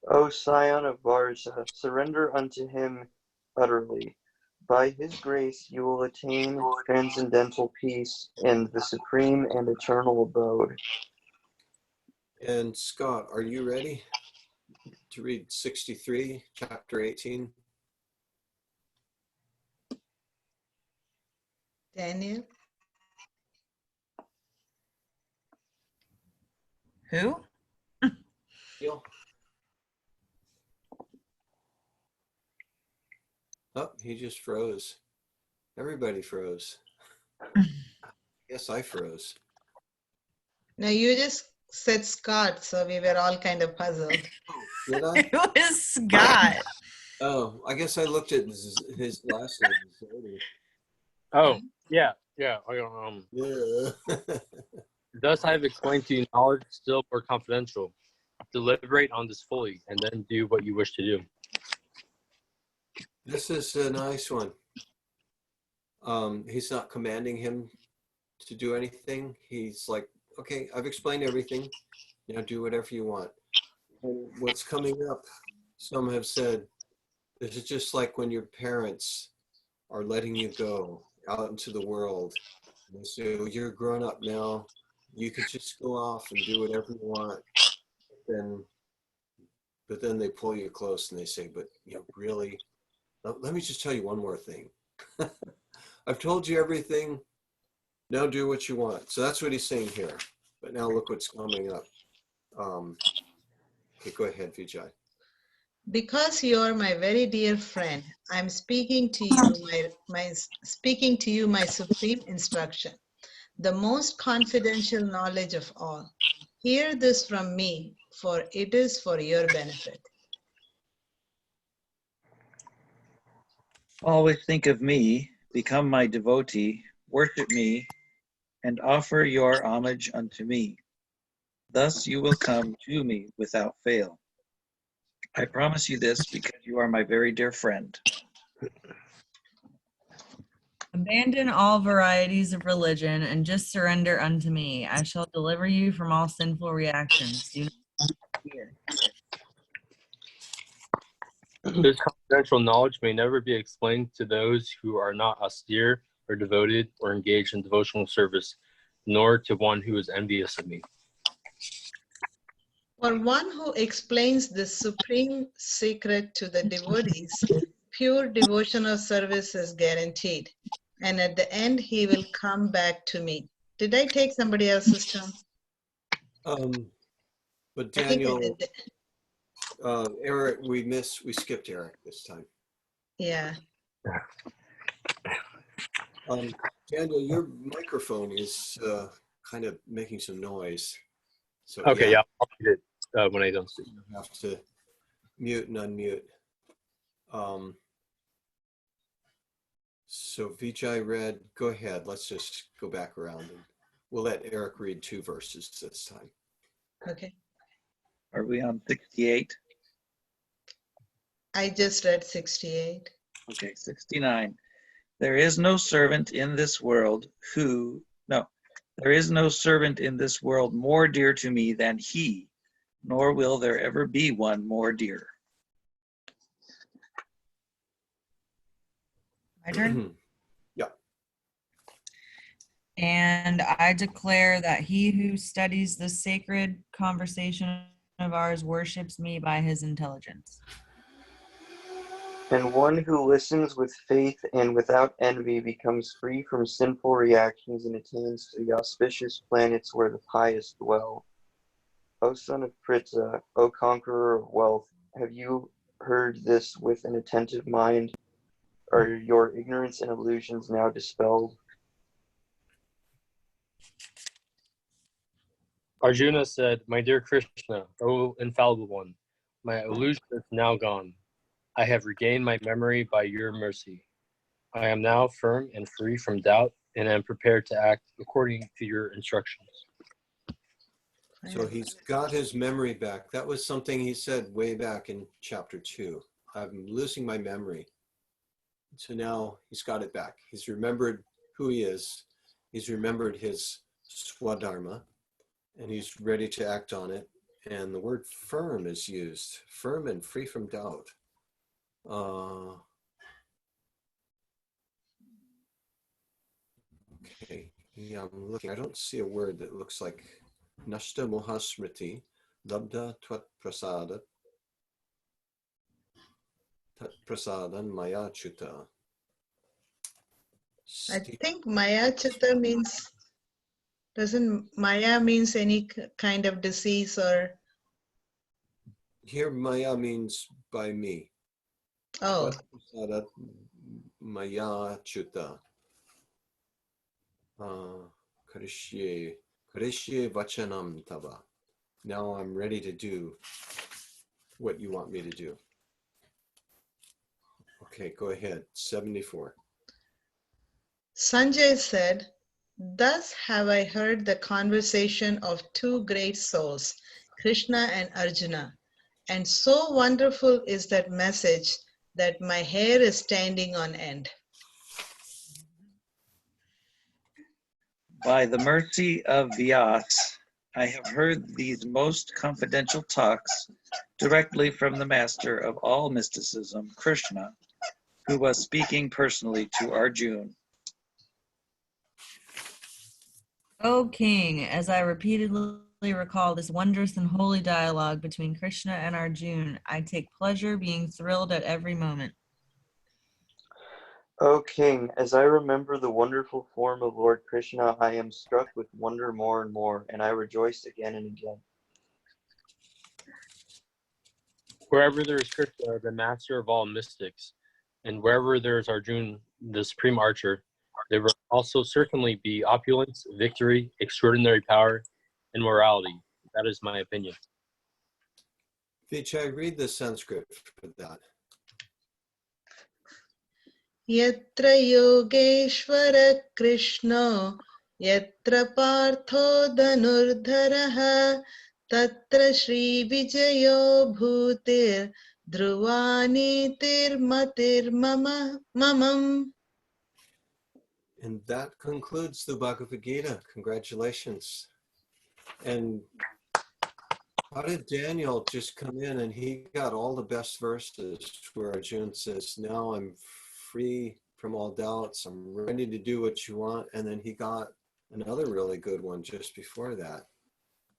O scion of Varsa, surrender unto him utterly. By his grace you will attain transcendental peace and the supreme and eternal abode. And Scott, are you ready to read 63, chapter 18? Daniel? Who? Neil? Oh, he just froze. Everybody froze. Yes, I froze. No, you just said Scott, so we were all kind of puzzled. Did I? Who is Scott? Oh, I guess I looked at his last name. Zodi. Oh, yeah. Yeah. Thus I have explained to you knowledge still more confidential. Deliberate on this fully, and then do what you wish to do. This is a nice one. He's not commanding him to do anything. He's like, okay, I've explained everything. Now do whatever you want. And what's coming up, some have said, this is just like when your parents are letting you go out into the world. And they say, well, you're grown up now. You could just go off and do whatever you want. But then they pull you close and they say, but really, let me just tell you one more thing. I've told you everything. Now do what you want. So that's what he's saying here. But now look what's coming up. Okay, go ahead, Vijay. Because you are my very dear friend, I'm speaking to you my supreme instruction, the most confidential knowledge of all. Hear this from me, for it is for your benefit. Always think of me, become my devotee, worship me, and offer your homage unto me. Thus you will come to me without fail. I promise you this because you are my very dear friend. Abandon all varieties of religion and just surrender unto me. I shall deliver you from all sinful reactions. Do not fear. This confidential knowledge may never be explained to those who are not austere or devoted or engaged in devotional service, nor to one who is envious of me. For one who explains this supreme secret to the devotees, pure devotional service is guaranteed. And at the end, he will come back to me. Did I take somebody else's turn? But I think I Daniel, did. Eric, we skipped Eric this time. Yeah. Daniel, your microphone is kind of making some noise. So Okay, yeah, I'll read it when I don't speak. You have to mute and unmute. So Vijay read, go ahead. Let's just go back around and we'll let Eric read 2 verses this time. Okay. Are we on 68? I just read 68. Okay, 69. There is no servant in this world there is no servant in this world more dear to me than he, nor will there ever be one more dear. My turn? Yeah. And I declare that he who studies the sacred conversation of ours worships me by his intelligence. And one who listens with faith and without envy becomes free from sinful reactions and attains to the auspicious planets where the pious dwell. O son of Pritha, O conqueror of wealth, have you heard this with an attentive mind? Are your ignorance and illusions now dispelled? Arjuna said, my dear Krishna, O infallible one, my illusion is now gone. I have regained my memory by your mercy. I am now firm and free from doubt, and am prepared to act according to your instructions. So he's got his memory back. That was something he said way back in chapter 2. I'm losing my memory. So now he's got it back. He's remembered who he is. He's remembered his swadharma, and he's ready to act on it. And the word firm is used, firm and free from doubt. Okay, yeah, I'm looking. I don't see a word that looks like Nashta Mohasmriti, Labda Twat Prasada, Tat Prasadan Maya Chuta. I think Maya Chitta means, doesn't Maya means any kind of disease or? Here Maya means by me. Oh. Twat Prasada Maya Chuta. Karishye Vachanam Tava. Now I'm ready to do what you want me to do. Okay, go ahead. 74. Sanjay said, "Thus have I heard the conversation of two great souls, Krishna and Arjuna, and so wonderful is that message that my hair is standing on end." By the mercy of Vyas, I have heard these most confidential talks directly from the master of all mysticism, Krishna, who was speaking personally to Arjuna. O king, as I repeatedly recall this wondrous and holy dialogue between Krishna and Arjuna, I take pleasure being thrilled at every moment. O king, as I remember the wonderful form of Lord Krishna, I am struck with wonder more and more, and I rejoice again and again. Wherever there is Krishna, the master of all mystics, and wherever there is Arjuna, the supreme archer, there will also certainly be opulence, victory, extraordinary power, and morality. That is my opinion. Vijay, read the Sanskrit for that. Yatra yogeshvara Krishno, yatra partho dhanurdharaha, tatra shri vijayo bhutir, dhruvani tirmatir mamam. And that concludes the Bhagavad Gita. Congratulations. And how did Daniel just come in and he got all the best verses where Arjuna says, now I'm free from all doubts. I'm ready to do what you want. And then he got another really good one just before that.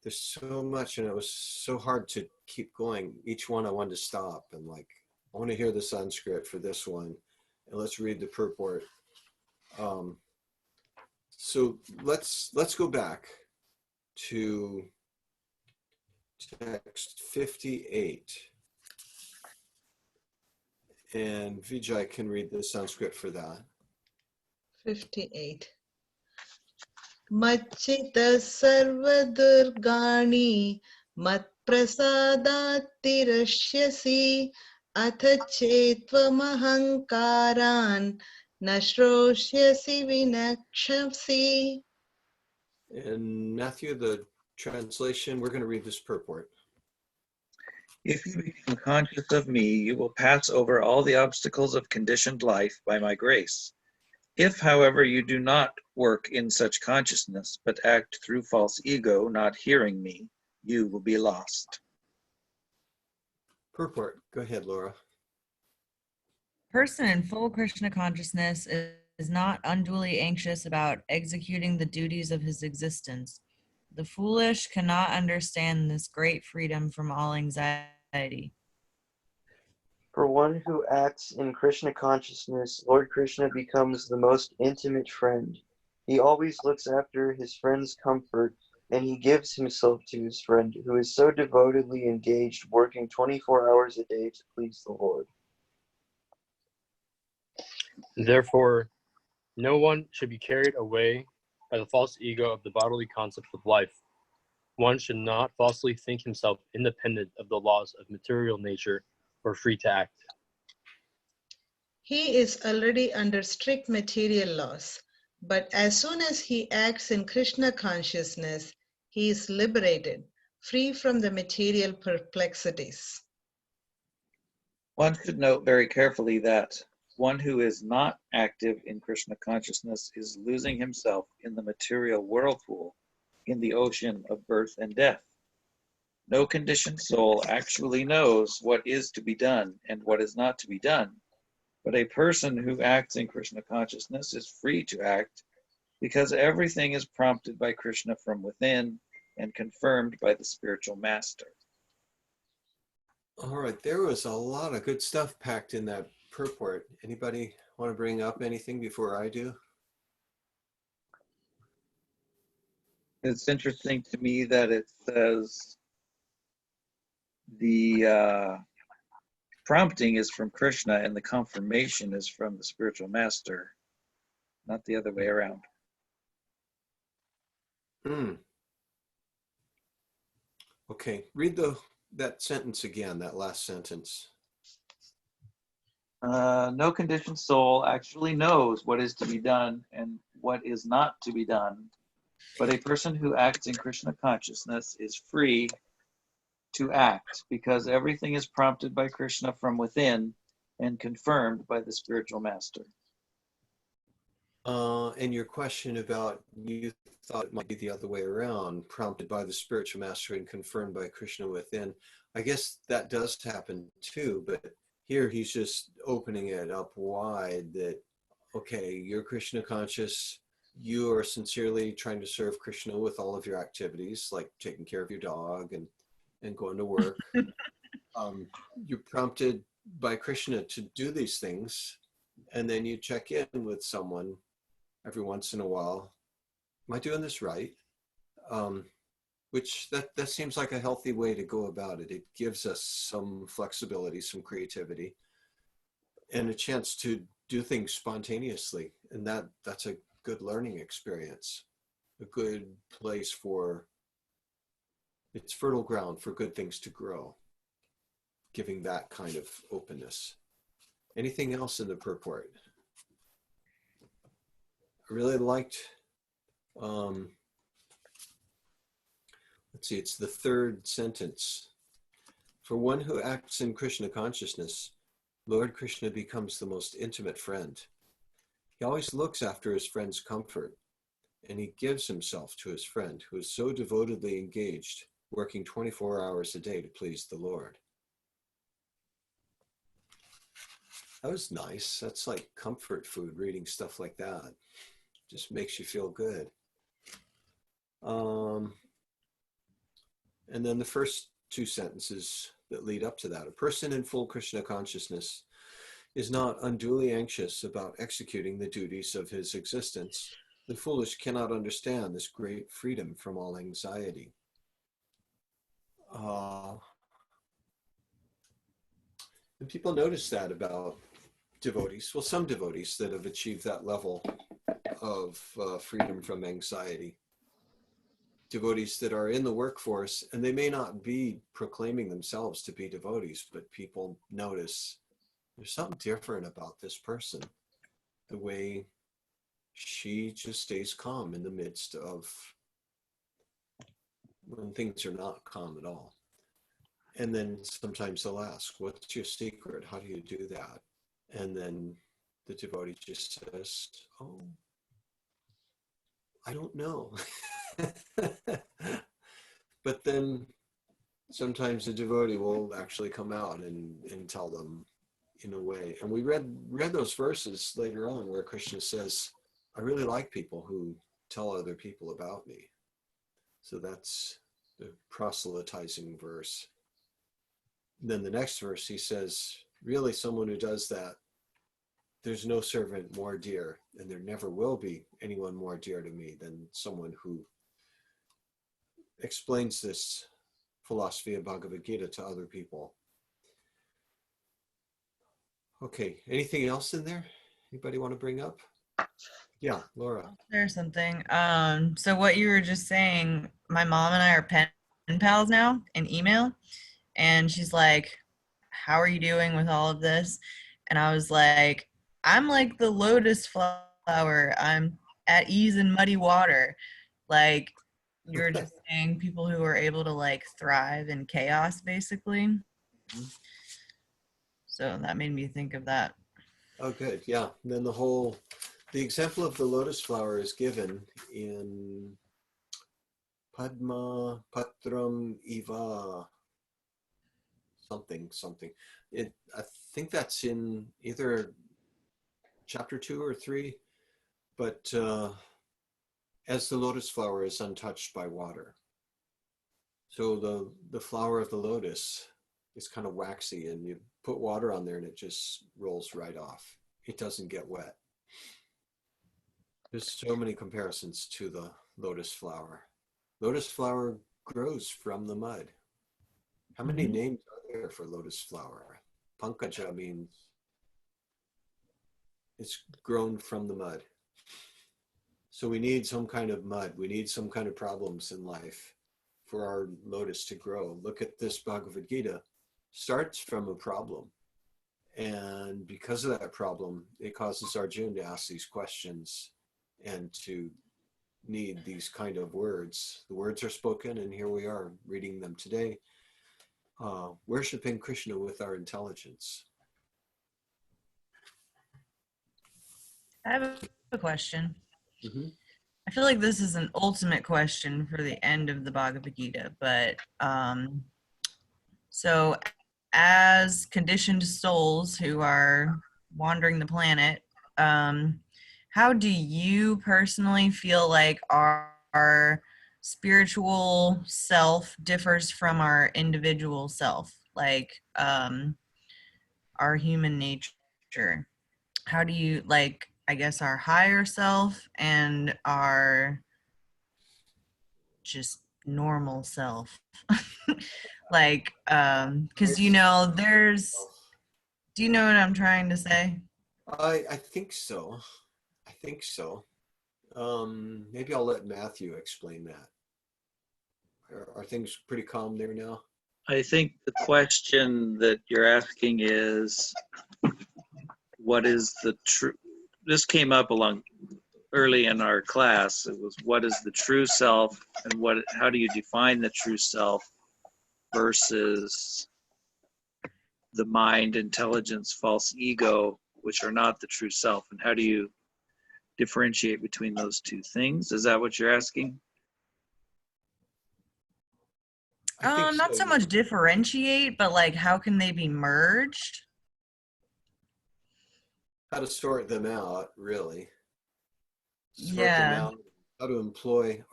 There's so much, and it was so hard to keep going. Each one I wanted to stop and like, I want to hear the Sanskrit for this one. And let's read the purport. So let's go back to text 58. And Vijay can read the Sanskrit for that. 58. Machita sarvadurgani mat prasadat tirashyasi atha chetvam ahankaran nashroshyasi vinakshasi. And Matthew, the translation, we're going to read this purport. If you become conscious of me, you will pass over all the obstacles of conditioned life by my grace. If, however, you do not work in such consciousness, but act through false ego, not hearing me, you will be lost. Purport. Go ahead, Laura. Person in full Krishna consciousness is not unduly anxious about executing the duties of his existence. The foolish cannot understand this great freedom from all anxiety. For one who acts in Krishna consciousness, Lord Krishna becomes the most intimate friend. He always looks after his friend's comfort, and he gives himself to his friend, who is so devotedly engaged, working 24 hours a day to please the Lord. Therefore, no one should be carried away by the false ego of the bodily concept of life. One should not falsely think himself independent of the laws of material nature or free to act. He is already under strict material laws, but as soon as he acts in Krishna consciousness, he is liberated, free from the material perplexities. One should note very carefully that one who is not active in Krishna consciousness is losing himself in the material whirlpool, in the ocean of birth and death. No conditioned soul actually knows what is to be done and what is not to be done. But a person who acts in Krishna consciousness is free to act because everything is prompted by Krishna from within and confirmed by the spiritual master. All right, there was a lot of good stuff packed in that purport. Anybody want to bring up anything before I do? It's interesting to me that it says the prompting is from Krishna and the confirmation is from the spiritual master, not the other way around. Okay, read that sentence again, that last sentence. No conditioned soul actually knows what is to be done and what is not to be done, but a person who acts in Krishna consciousness is free to act because everything is prompted by Krishna from within and confirmed by the spiritual master. And your question about you thought it might be the other way around, prompted by the spiritual master and confirmed by Krishna within. I guess that does happen too, but here he's just opening it up wide that, okay, you're Krishna conscious, you are sincerely trying to serve Krishna with all of your activities, like taking care of your dog and going to work. You're prompted by Krishna to do these things, and then you check in with someone every once in a while. Am I doing this right? Which that seems like a healthy way to go about it. It gives us some flexibility, some creativity, and a chance to do things spontaneously. And that's a good learning experience, a good place for, it's fertile ground for good things to grow, giving that kind of openness. Anything else in the purport? I really liked, let's see, it's the third sentence. For one who acts in Krishna consciousness, Lord Krishna becomes the most intimate friend. He always looks after his friend's comfort, and he gives himself to his friend who is so devotedly engaged, working 24 hours a day to please the Lord. That was nice. That's like comfort food, reading stuff like that. Just makes you feel good. And then the first two sentences that lead up to that. A person in full Krishna consciousness is not unduly anxious about executing the duties of his existence. The foolish cannot understand this great freedom from all anxiety. And people notice that about devotees. Well, some devotees that have achieved that level of freedom from anxiety. Devotees that are in the workforce, and they may not be proclaiming themselves to be devotees, but people notice there's something different about this person. The way she just stays calm in the midst of when things are not calm at all. And then sometimes they'll ask, what's your secret? How do you do that? And then the devotee just says, oh, I don't know. But then sometimes the devotee will actually come out and tell them in a way. And we read those verses later on where Krishna says, I really like people who tell other people about me. So that's the proselytizing verse. Then the next verse, he says, really someone who does that, there's no servant more dear, and there never will be anyone more dear to me than someone who explains this philosophy of Bhagavad Gita to other people. Okay, anything else in there? Anybody want to bring up? Yeah, Laura. There's something. So what you were just saying, my mom and I are pen pals now in email, and she's like, how are you doing with all of this? And I was like, I'm like the lotus flower. I'm at ease in muddy water. Like you're just saying, people who are able to like thrive in chaos, basically. So that made me think of that. Oh, good. Yeah. Then the example of the lotus flower is given in Padma Patram Iva something something. I think that's in either chapter 2 or 3, but as the lotus flower is untouched by water. So the flower of the lotus is kind of waxy, and you put water on there and it just rolls right off. It doesn't get wet. There's so many comparisons to the lotus flower. Lotus flower grows from the mud. How many names are there for lotus flower? Pankaja means it's grown from the mud. So we need some kind of mud. We need some kind of problems in life for our lotus to grow. Look at this Bhagavad Gita. Starts from a problem. And because of that problem, it causes Arjuna to ask these questions and to need these kind of words. The words are spoken, and here we are reading them today, worshiping Krishna with our intelligence. I have a question. Mm-hmm. I feel like this is an ultimate question for the end of the Bhagavad Gita, but so as conditioned souls who are wandering the planet, how do you personally feel like our spiritual self differs from our individual self, like our human nature? How do you, like, I guess our higher self and our just normal self? Like, because do you know what I'm trying to say? I think so. I think so. Maybe I'll let Matthew explain that. Are things pretty calm there now? I think the question that you're asking is, what is the true? This came up early in our class. It was, what is the true self, and how do you define the true self versus the mind, intelligence, false ego, which are not the true self, and how do you differentiate between those two things? Is that what you're asking? I think Not so much differentiate, but like, how can they be merged? How to sort them out, really. Sort Yeah. them out. How to employ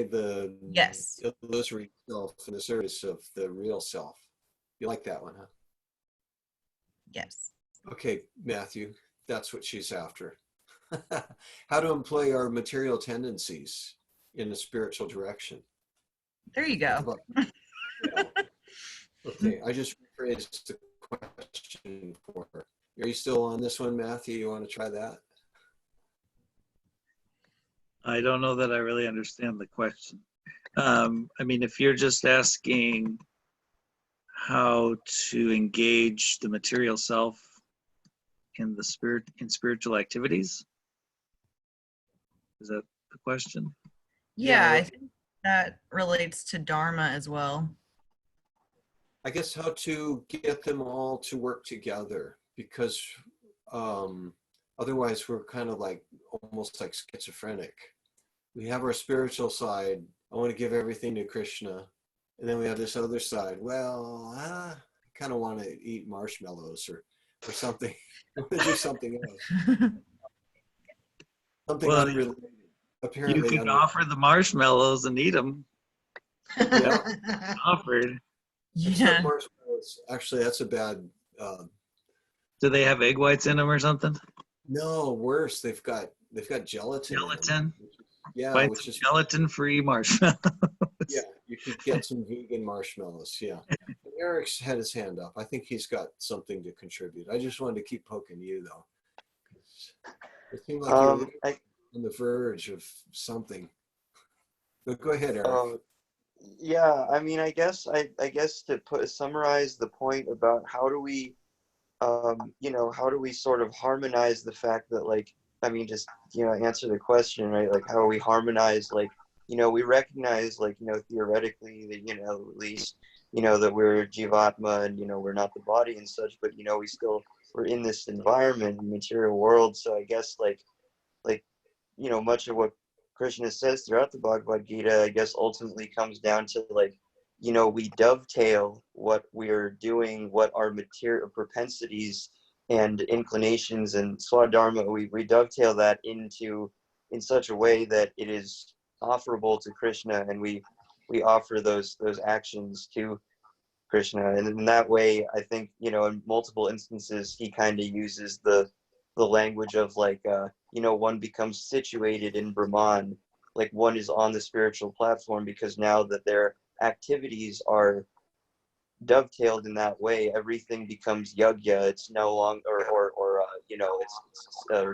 the Yes. illusory self in the service of the real self. You like that one, huh? Yes. Okay, Matthew, that's what she's after. How to employ our material tendencies in a spiritual direction. There you go. Yeah. Okay, I just rephrased the question for her. Are you still on this one, Matthew? You want to try that? I don't know that I really understand the question. I mean, if you're just asking how to engage the material self in spiritual activities, is that the question? Yeah, I think that relates to Dharma as well. I guess how to get them all to work together, because otherwise we're kind of like almost like schizophrenic. We have our spiritual side. I want to give everything to Krishna. And then we have this other side. Well, I kind of want to eat marshmallows or something. I want to do something else. Something unrelated. Apparently, you can offer the marshmallows and eat them. Yeah. Offered. Except marshmallows. Actually, that's a bad. Do they have egg whites in them or something? No, worse. They've got gelatin. Gelatin. Yeah, which is gelatin-free marshmallows. Yeah, you could get some vegan marshmallows. Yeah. Eric's had his hand up. I think he's got something to contribute. I just wanted to keep poking you though. It seemed like you're on the verge of something. But go ahead, Eric. Yeah, I mean, I guess to summarize the point about how do we how do we sort of harmonize the fact that, like, I mean, just, answer the question, right? Like, how do we harmonize, like, we recognize, like, theoretically that, at least, that we're Jivatma and, we're not the body and such, but, we're in this environment, material world. So I guess, like, much of what Krishna says throughout the Bhagavad Gita, I guess, ultimately comes down to, like, we dovetail what we're doing, what our material propensities and inclinations and swadharma, we dovetail that in such a way that it is offerable to Krishna, and we offer those actions to Krishna. And in that way, I think, in multiple instances, he kind of uses the language of, like, one becomes situated in Brahman, like one is on the spiritual platform, because now that their activities are dovetailed in that way, everything becomes yagya. It's no longer, or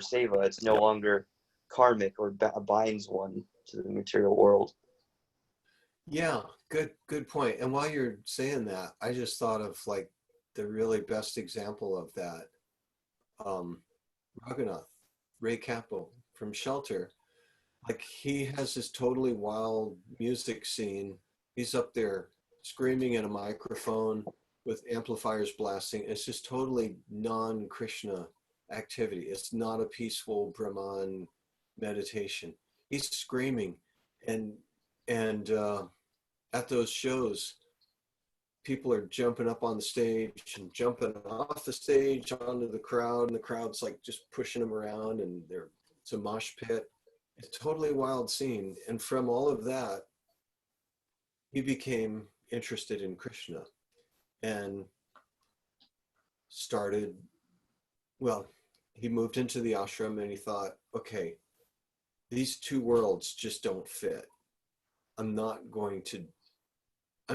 seva. It's no longer karmic or binds one to the material world. Yeah, good point. And while you're saying that, I just thought of, like, the really best example of that. Raghunath, Ray Capel from Shelter, like, he has this totally wild music scene. He's up there screaming in a microphone with amplifiers blasting. It's just totally non-Krishna activity. It's not a peaceful Brahman meditation. He's screaming, and at those shows, people are jumping up on the stage and jumping off the stage onto the crowd, and the crowd's like just pushing them around, and it's a mosh pit. It's a totally wild scene. And from all of that, he became interested in Krishna and he moved into the ashram, and he thought, okay, these two worlds just don't fit. I'm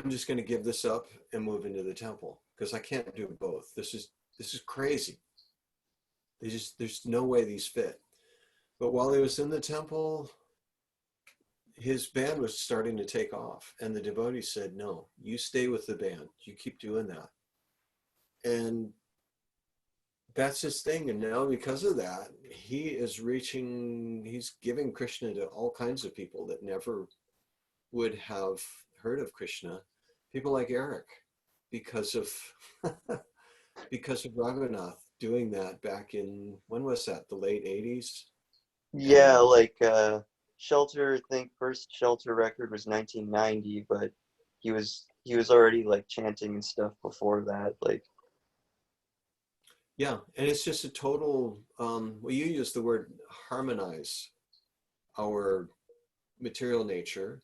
just going to give this up and move into the temple, because I can't do both. This is crazy. There's no way these fit. But while he was in the temple, his band was starting to take off, and the devotees said, no, you stay with the band. You keep doing that. And that's his thing. And now, because of that, he's giving Krishna to all kinds of people that never would have heard of Krishna. People like Eric, because of Raghunath doing that back in, when was that? The late 80s? Yeah, like Shelter, I think first Shelter record was 1990, but he was already, like, chanting and stuff before that, like. Yeah, and it's just a total, well, you use the word harmonize our material nature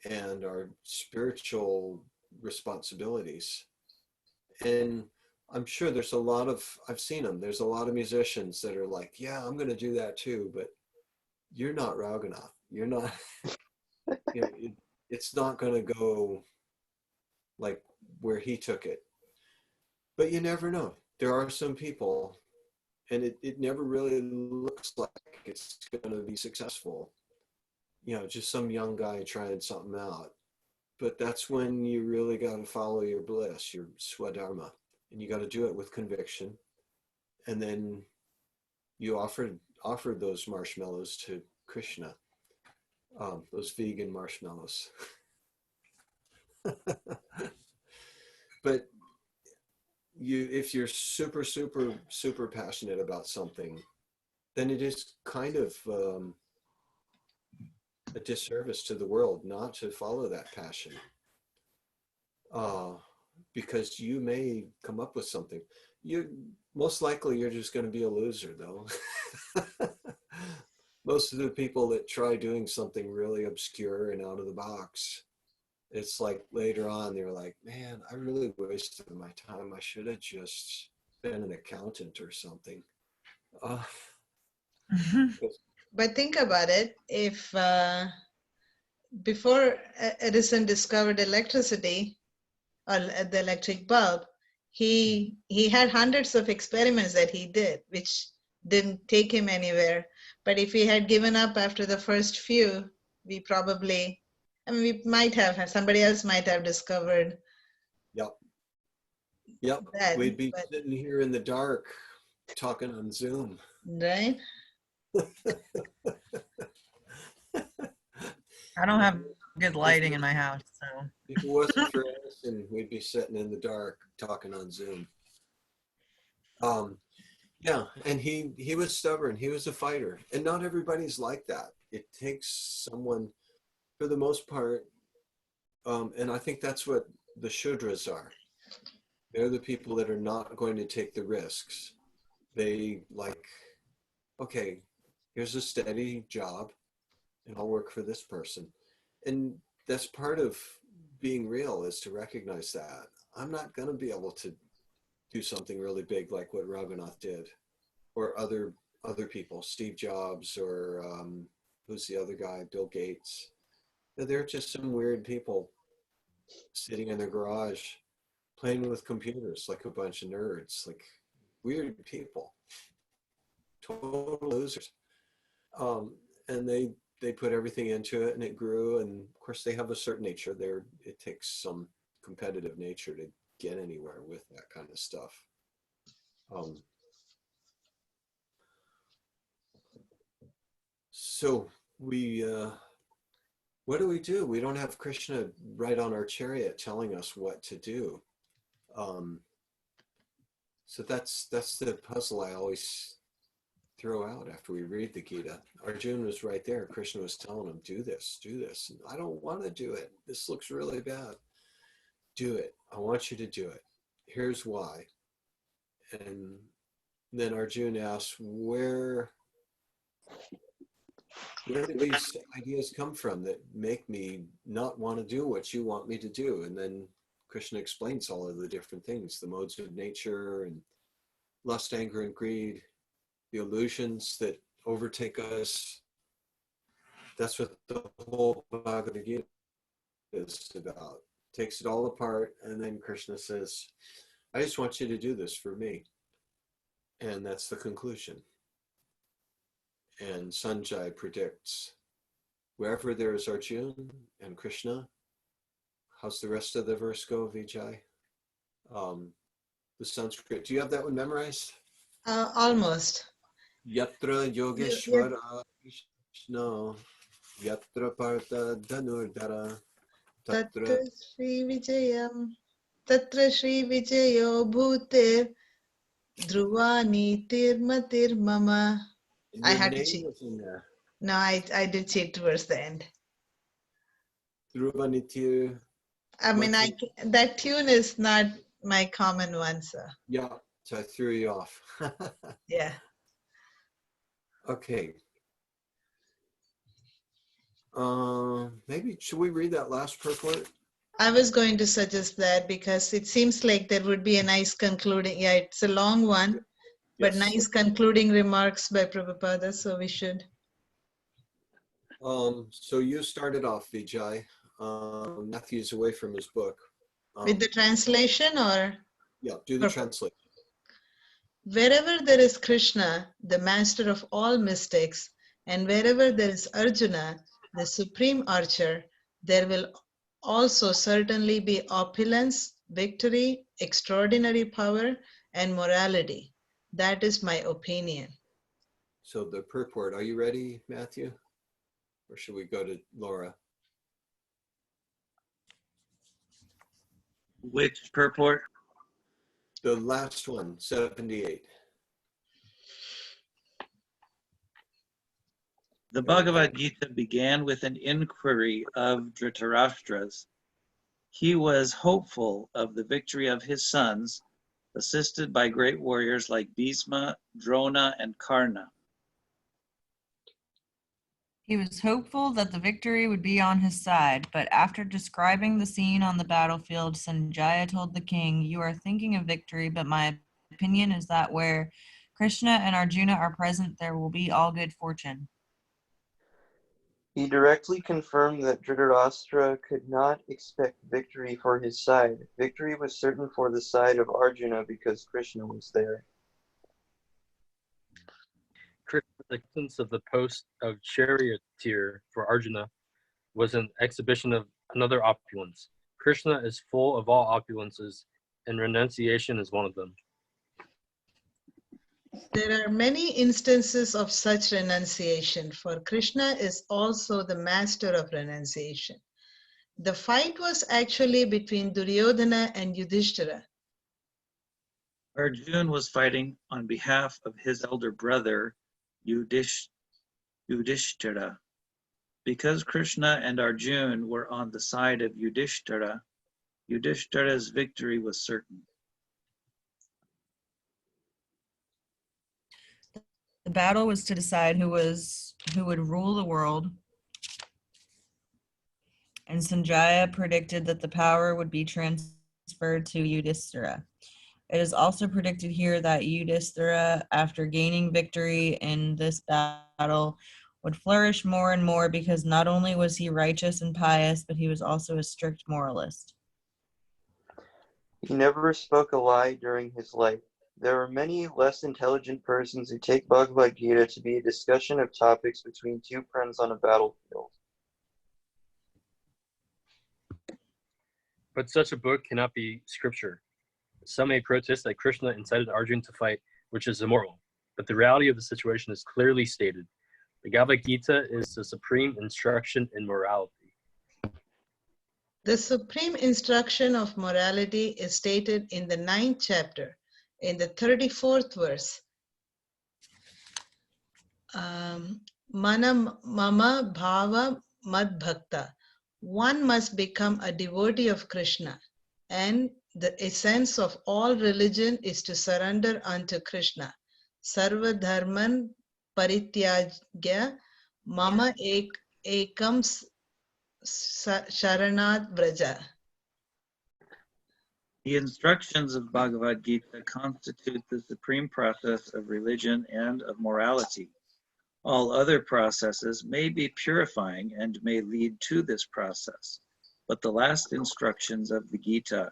and our spiritual responsibilities. And I'm sure there's I've seen them, there's a lot of musicians that are like, yeah, I'm going to do that too, but you're not Raghunath. You're not, it's not going to go like where he took it. But you never know. There are some people, and it never really looks like it's going to be successful. Just some young guy trying something out. But that's when you really got to follow your bliss, your swadharma, and you got to do it with conviction. And then you offered those marshmallows to Krishna, those vegan marshmallows. But if you're super, super, super passionate about something, then it is kind of a disservice to the world not to follow that passion. Because you may come up with something. Most likely you're just going to be a loser, though. Most of the people that try doing something really obscure and out of the box, it's like later on they're like, man, I really wasted my time. I should have just been an accountant or something. But think about it. If before Edison discovered electricity or the electric bulb, he had hundreds of experiments that he did, which didn't take him anywhere. But if he had given up after the first few, we might have, somebody else might have discovered. Yep. Yep, that, we'd be but, sitting here in the dark talking on Zoom. right? I don't have good lighting in my house, so. If it wasn't for us, and we'd be sitting in the dark talking on Zoom. Yeah, and he was stubborn. He was a fighter, and not everybody's like that. It takes someone, for the most part, and I think that's what the Shudras are. They're the people that are not going to take the risks. They like, okay, here's a steady job, and I'll work for this person. And that's part of being real, is to recognize that I'm not going to be able to do something really big like what Raghunath did, or other people, Steve Jobs, or who's the other guy, Bill Gates. They're just some weird people sitting in their garage playing with computers like a bunch of nerds, like weird people, total losers. And they put everything into it, and it grew. And of course, they have a certain nature. It takes some competitive nature to get anywhere with that kind of stuff. So what do? We don't have Krishna right on our chariot telling us what to do. So that's the puzzle I always throw out after we read the Gita. Arjuna was right there. Krishna was telling him, do this. And I don't want to do it. This looks really bad. Do it. I want you to do it. Here's why. And then Arjuna asks, where do these ideas come from that make me not want to do what you want me to do? And then Krishna explains all of the different things, the modes of nature, and lust, anger, and greed, the illusions that overtake us. That's what the whole Bhagavad Gita is about. Takes it all apart, and then Krishna says, I just want you to do this for me. And that's the conclusion. And Sanjay predicts, wherever there is Arjuna and Krishna, how's the rest of the verse go, Vijay? The Sanskrit. Do you have that one memorized? Almost. Yatra Yogeshwara Krishna, Yatra Partha Dhanurdhara, Tatra Shri Vijayam, Tatra Shri Vijayo Bhutir, Dhruvani Tirmatir Mama. I your had to name cheat. was in there. No, I did cheat towards the end. Dhruvanitir. I mean, that tune is not my common one, so. Yeah, so I threw you off. Yeah. Okay. Maybe should we read that last purport? I was going to suggest that because it seems like there would be a nice concluding. Yeah, it's a long one, but Yes. nice concluding remarks by Prabhupada, so we should. So you started off, Vijay. Matthew's away from his book. With the translation or? Yeah, do the translation. Wherever there is Krishna, the master of all mystics, and wherever there is Arjuna, the supreme archer, there will also certainly be opulence, victory, extraordinary power, and morality. That is my opinion. So the purport, are you ready, Matthew? Or should we go to Laura? Which purport? The last one, 78. The Bhagavad Gita began with an inquiry of Dhritarashtra's. He was hopeful of the victory of his sons, assisted by great warriors like Bhisma, Drona, and Karna. He was hopeful that the victory would be on his side, but after describing the scene on the battlefield, Sanjaya told the king, "You are thinking of victory, but my opinion is that where Krishna and Arjuna are present, there will be all good fortune." He directly confirmed that Dhritarashtra could not expect victory for his side. Victory was certain for the side of Arjuna because Krishna was there. Krishna's acceptance of the post of charioteer for Arjuna was an exhibition of another opulence. Krishna is full of all opulences. and renunciation is one of them. There are many instances of such renunciation, for Krishna is also the master of renunciation. The fight was actually between Duryodhana and Yudhishthira. Arjuna was fighting on behalf of his elder brother, Yudhishthira. Because Krishna and Arjuna were on the side of Yudhishthira, Yudhishthira's victory was certain. The battle was to decide who would rule the world, and Sanjaya predicted that the power would be transferred to Yudhishthira. It is also predicted here that Yudhishthira, after gaining victory in this battle, would flourish more and more because not only was he righteous and pious, but he was also a strict moralist. He never spoke a lie during his life. There are many less intelligent persons who take Bhagavad Gita to be a discussion of topics between two friends on a battlefield. But such a book cannot be scripture. Some may protest that Krishna incited Arjuna to fight, which is immoral. But the reality of the situation is clearly stated. The Bhagavad Gita is the supreme instruction in morality. The supreme instruction of morality is stated in the 9th chapter, in the 34th verse. Mana mama bhava mad bhakta. One must become a devotee of Krishna, and the essence of all religion is to surrender unto Krishna. Sarva dharman parityajya mama ekam sharanat vraja. The instructions of Bhagavad Gita constitute the supreme process of religion and of morality. All other processes may be purifying and may lead to this process, but the last instruction of the Gita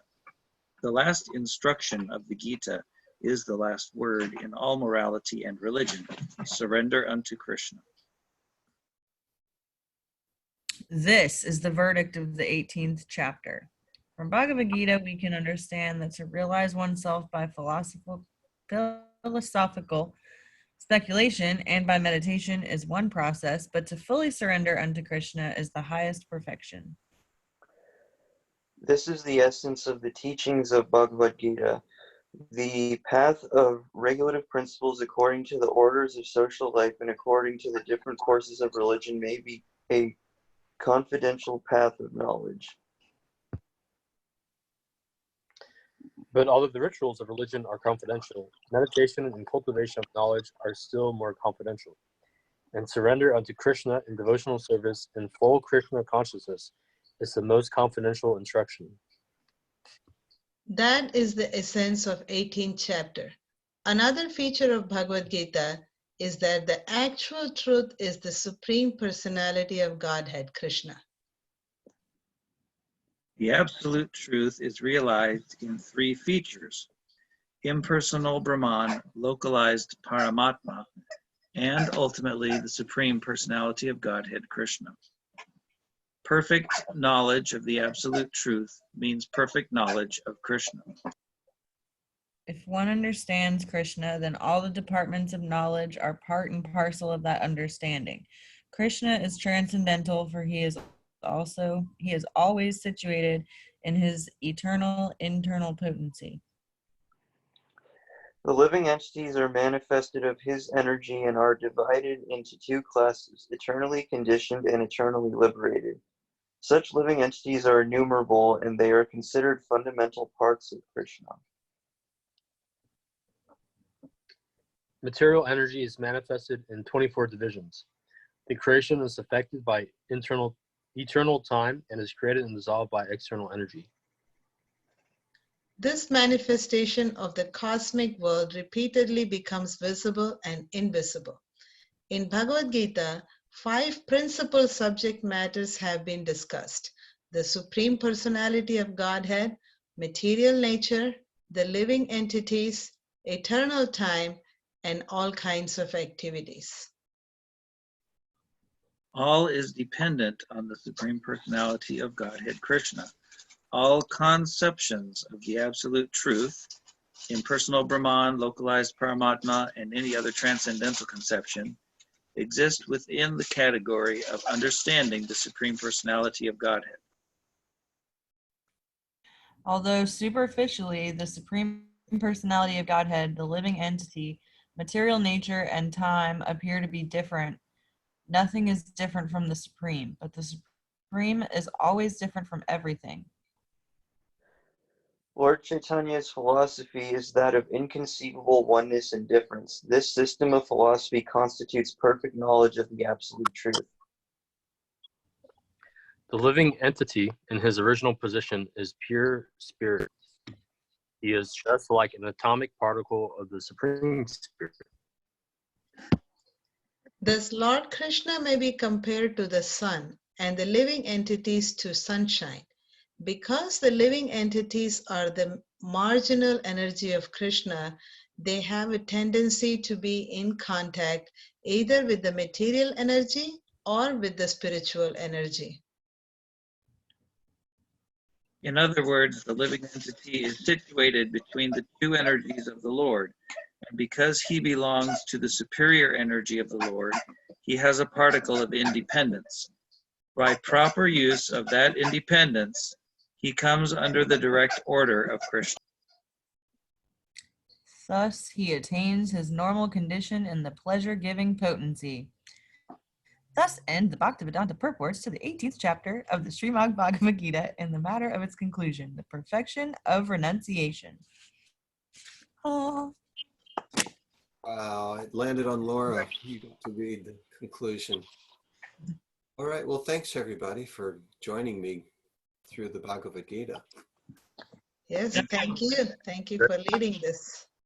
is the last word in all morality and religion. Surrender unto Krishna. This is the verdict of the 18th chapter. From Bhagavad Gita, we can understand that to realize oneself by philosophical speculation and by meditation is one process, but to fully surrender unto Krishna is the highest perfection. This is the essence of the teachings of Bhagavad Gita. The path of regulative principles according to the orders of social life and according to the different courses of religion may be a confidential path of knowledge. But all of the rituals of religion are confidential. Meditation and cultivation of knowledge are still more confidential. And surrender unto Krishna in devotional service and full Krishna consciousness is the most confidential instruction. That is the essence of 18th chapter. Another feature of Bhagavad Gita is that the actual truth is the Supreme Personality of Godhead, Krishna. The absolute truth is realized in three features: impersonal Brahman, localized Paramatma, and ultimately the Supreme Personality of Godhead, Krishna. Perfect knowledge of the absolute truth means perfect knowledge of Krishna. If one understands Krishna, then all the departments of knowledge are part and parcel of that understanding. Krishna is transcendental, for he is always situated in his eternal internal potency. The living entities are manifested of his energy and are divided into two classes, eternally conditioned and eternally liberated. Such living entities are innumerable, and they are considered fundamental parts of Krishna. Material energy is manifested in 24 divisions. The creation is affected by eternal time and is created and dissolved by external energy. This manifestation of the cosmic world repeatedly becomes visible and invisible. In Bhagavad Gita, 5 principal subject matters have been discussed: the Supreme Personality of Godhead, material nature, the living entities, eternal time, and all kinds of activities. All is dependent on the Supreme Personality of Godhead, Krishna. all conceptions of the absolute truth, impersonal Brahman, localized Paramatma, and any other transcendental conception, exist within the category of understanding the Supreme Personality of Godhead. Although superficially, the Supreme Personality of Godhead, the living entity, material nature, and time appear to be different, nothing is different from the Supreme, but the Supreme is always different from everything. Lord Chaitanya's philosophy is that of inconceivable oneness and difference. This system of philosophy constitutes perfect knowledge of the absolute truth. The living entity in his original position is pure spirit. He is just like an atomic particle of the Supreme Spirit. Thus, Lord Krishna may be compared to the sun and the living entities to sunshine. Because the living entities are the marginal energy of Krishna, they have a tendency to be in contact either with the material energy or with the spiritual energy. In other words, the living entity is situated between the two energies of the Lord, and because he belongs to the superior energy of the Lord, he has a particle of independence. By proper use of that independence, he comes under the direct order of Krishna. Thus, he attains his normal condition in the pleasure-giving potency. Thus end the Bhaktivedanta purports to the 18th chapter of the Srimad Bhagavad Gita in the matter of its conclusion, the perfection of renunciation. Oh. Wow, it landed on Laura. You got to read the conclusion. All right, well, thanks everybody for joining me through the Bhagavad Gita. Yes, thank you. Thank you for leading this.